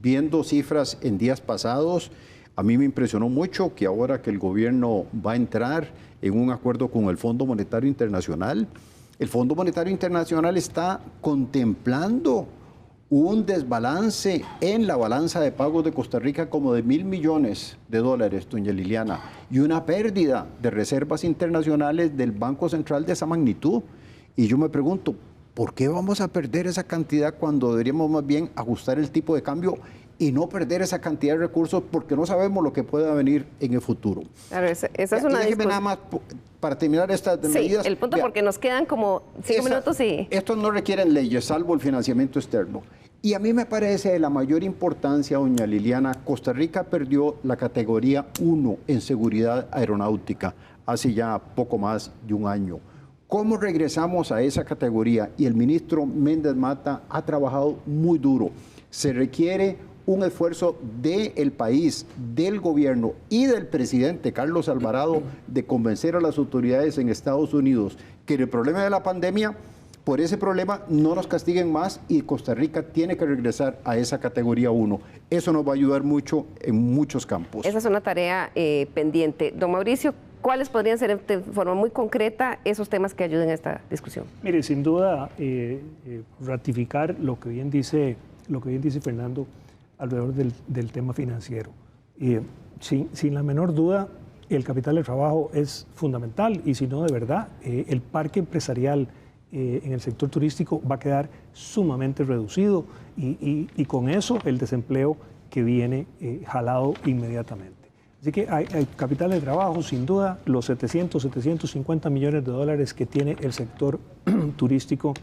viendo cifras en días pasados, a mí me impresionó mucho que ahora que el gobierno va a entrar en un acuerdo con el Fondo Monetario Internacional, el Fondo Monetario Internacional está contemplando un desbalance en la balanza de pagos de Costa Rica como de $1.000 millones, doña Liliana, y una pérdida de reservas internacionales del Banco Central de esa magnitud. Y yo me pregunto, ¿por qué vamos a perder esa cantidad cuando deberíamos más bien ajustar el tipo de cambio y no perder esa cantidad de recursos porque no sabemos lo que pueda venir en el futuro? Claro, esa es una discusión. Nada más para terminar estas medidas. Sí, el punto, porque nos quedan como 5 minutos y... Estos no requieren leyes, salvo el financiamiento externo. Y a mí me parece de la mayor importancia, doña Liliana, Costa Rica perdió la categoría 1 en seguridad aeronáutica hace ya poco más de un año. ¿Cómo regresamos a esa categoría? Y el ministro Méndez Mata ha trabajado muy duro. Se requiere un esfuerzo del país, del gobierno y del presidente Carlos Alvarado de convencer a las autoridades en Estados Unidos que el problema de la pandemia, por ese problema no nos castiguen más y Costa Rica tiene que regresar a esa categoría 1. Eso nos va a ayudar mucho en muchos campos. Esa es una tarea pendiente. Don Mauricio, ¿cuáles podrían ser de forma muy concreta esos temas que ayuden a esta discusión? Mire, sin duda, ratificar lo que bien dice Fernando alrededor del tema financiero. Sin la menor duda, el capital de trabajo es fundamental y si no, de verdad, el parque empresarial en el sector turístico va a quedar sumamente reducido y con eso el desempleo que viene jalado inmediatamente. Así que hay capital de trabajo, sin duda, los 750 millones de dólares que tiene el sector turístico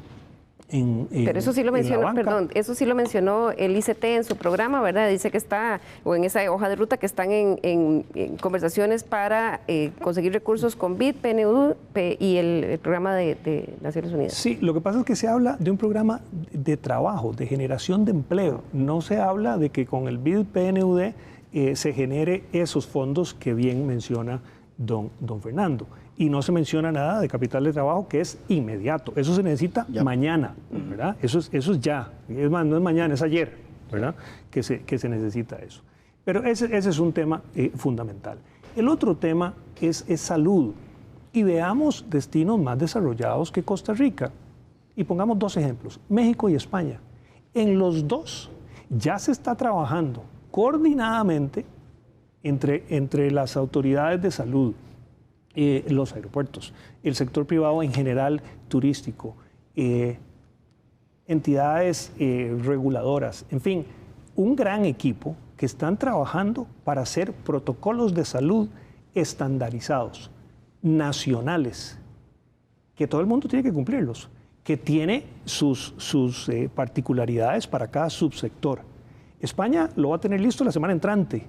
pero eso sí lo mencionó, eso sí lo mencionó el ICT en su programa, ¿verdad? Dice que está, o en esa hoja de ruta, que están en conversaciones para conseguir recursos con BID, PNUD y el programa de Naciones Unidas. Sí, lo que pasa es que se habla de un programa de trabajo, de generación de empleo. No se habla de que con el BID, PNUD se genere esos fondos que bien menciona don Fernando. Y no se menciona nada de capital de trabajo que es inmediato. Eso se necesita mañana, ¿verdad? Eso es ya. Es más, no es mañana, es ayer, ¿verdad? Que se necesita eso. Pero ese es un tema fundamental. El otro tema es salud. Y veamos destinos más desarrollados que Costa Rica. Y pongamos dos ejemplos, México y España. En los dos ya se está trabajando coordinadamente entre las autoridades de salud, los aeropuertos, el sector privado en general turístico, entidades reguladoras, en fin, un gran equipo que están trabajando para hacer protocolos de salud estandarizados, nacionales, que todo el mundo tiene que cumplirlos, que tiene sus particularidades para cada subsector. España lo va a tener listo la semana entrante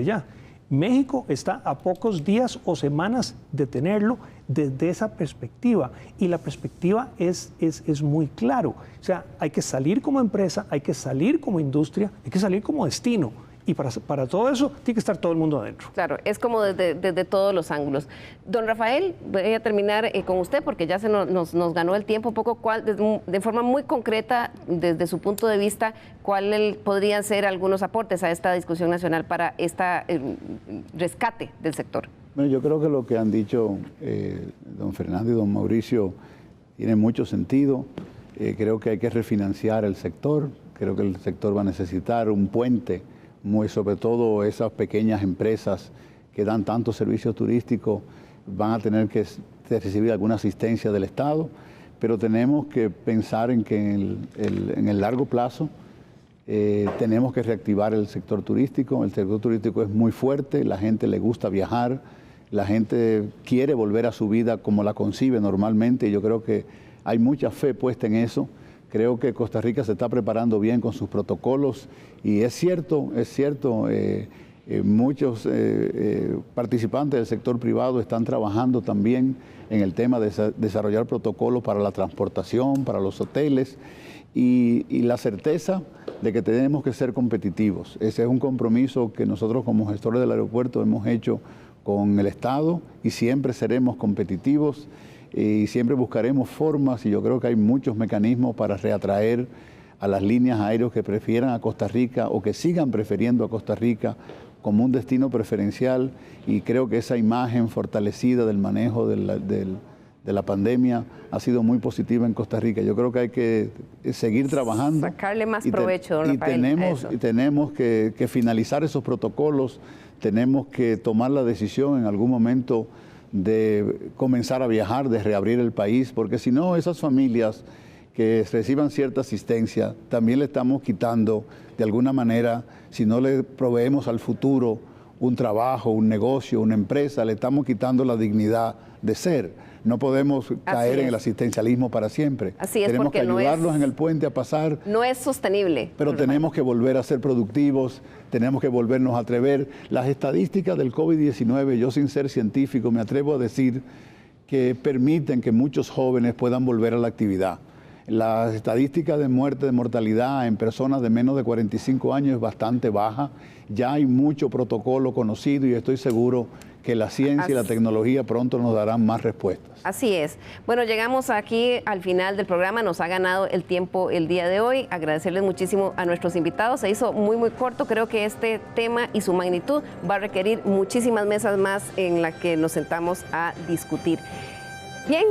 ya. México está a pocos días o semanas de tenerlo desde esa perspectiva y la perspectiva es muy claro. O sea, hay que salir como empresa, hay que salir como industria, hay que salir como destino y para todo eso tiene que estar todo el mundo adentro. Claro, es como desde todos los ángulos. Don Rafael, voy a terminar con usted porque ya nos ganó el tiempo un poco, de forma muy concreta, desde su punto de vista, cuáles podrían ser algunos aportes a esta discusión nacional para este rescate del sector. Bueno, yo creo que lo que han dicho don Fernando y don Mauricio tiene mucho sentido. Creo que hay que refinanciar el sector, creo que el sector va a necesitar un puente, sobre todo esas pequeñas empresas que dan tantos servicios turísticos van a tener que recibir alguna asistencia del Estado, pero tenemos que pensar en que en el largo plazo tenemos que reactivar el sector turístico. El sector turístico es muy fuerte, la gente le gusta viajar, la gente quiere volver a su vida como la concibe normalmente y yo creo que hay mucha fe puesta en eso. Creo que Costa Rica se está preparando bien con sus protocolos y es cierto, muchos participantes del sector privado están trabajando también en el tema de desarrollar protocolos para la transportación, para los hoteles y la certeza de que tenemos que ser competitivos. Ese es un compromiso que nosotros como gestores del aeropuerto hemos hecho con el Estado y siempre seremos competitivos. Y siempre buscaremos formas y yo creo que hay muchos mecanismos para reatraer a las líneas aéreas que prefieran a Costa Rica o que sigan prefiriendo a Costa Rica como un destino preferencial y creo que esa imagen fortalecida del manejo de la pandemia ha sido muy positiva en Costa Rica. Yo creo que hay que seguir trabajando. Sacarle más provecho, don Rafael, y tenemos que finalizar esos protocolos, tenemos que tomar la decisión en algún momento de comenzar a viajar, de reabrir el país, porque si no, esas familias que reciban cierta asistencia, también le estamos quitando, de alguna manera, si no le proveemos al futuro un trabajo, un negocio, una empresa, le estamos quitando la dignidad de ser. No podemos caer en el asistencialismo para siempre. Así es, tenemos que ayudarlos no en el puente a pasar. No es sostenible. Pero tenemos que volver a ser productivos, tenemos que volvernos a atrever. Las estadísticas del COVID-19, yo sin ser científico me atrevo a decir que permiten que muchos jóvenes puedan volver a la actividad. La estadística de muerte, de mortalidad en personas de menos de 45 años es bastante baja. Ya hay mucho protocolo conocido y estoy seguro que la ciencia y la tecnología pronto nos darán más respuestas. Así es. Bueno, llegamos aquí al final del programa, nos ha ganado el tiempo el día de hoy. Agradecerles muchísimo a nuestros invitados, se hizo muy corto. Creo que este tema y su magnitud va a requerir muchísimas mesas más en las que nos sentamos a discutir. Bien,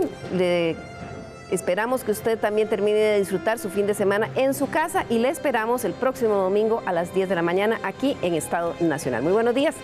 esperamos que usted también termine de disfrutar su fin de semana en su casa y le esperamos el próximo domingo a las 10 de la mañana aquí en Estado Nacional. Muy buenos días.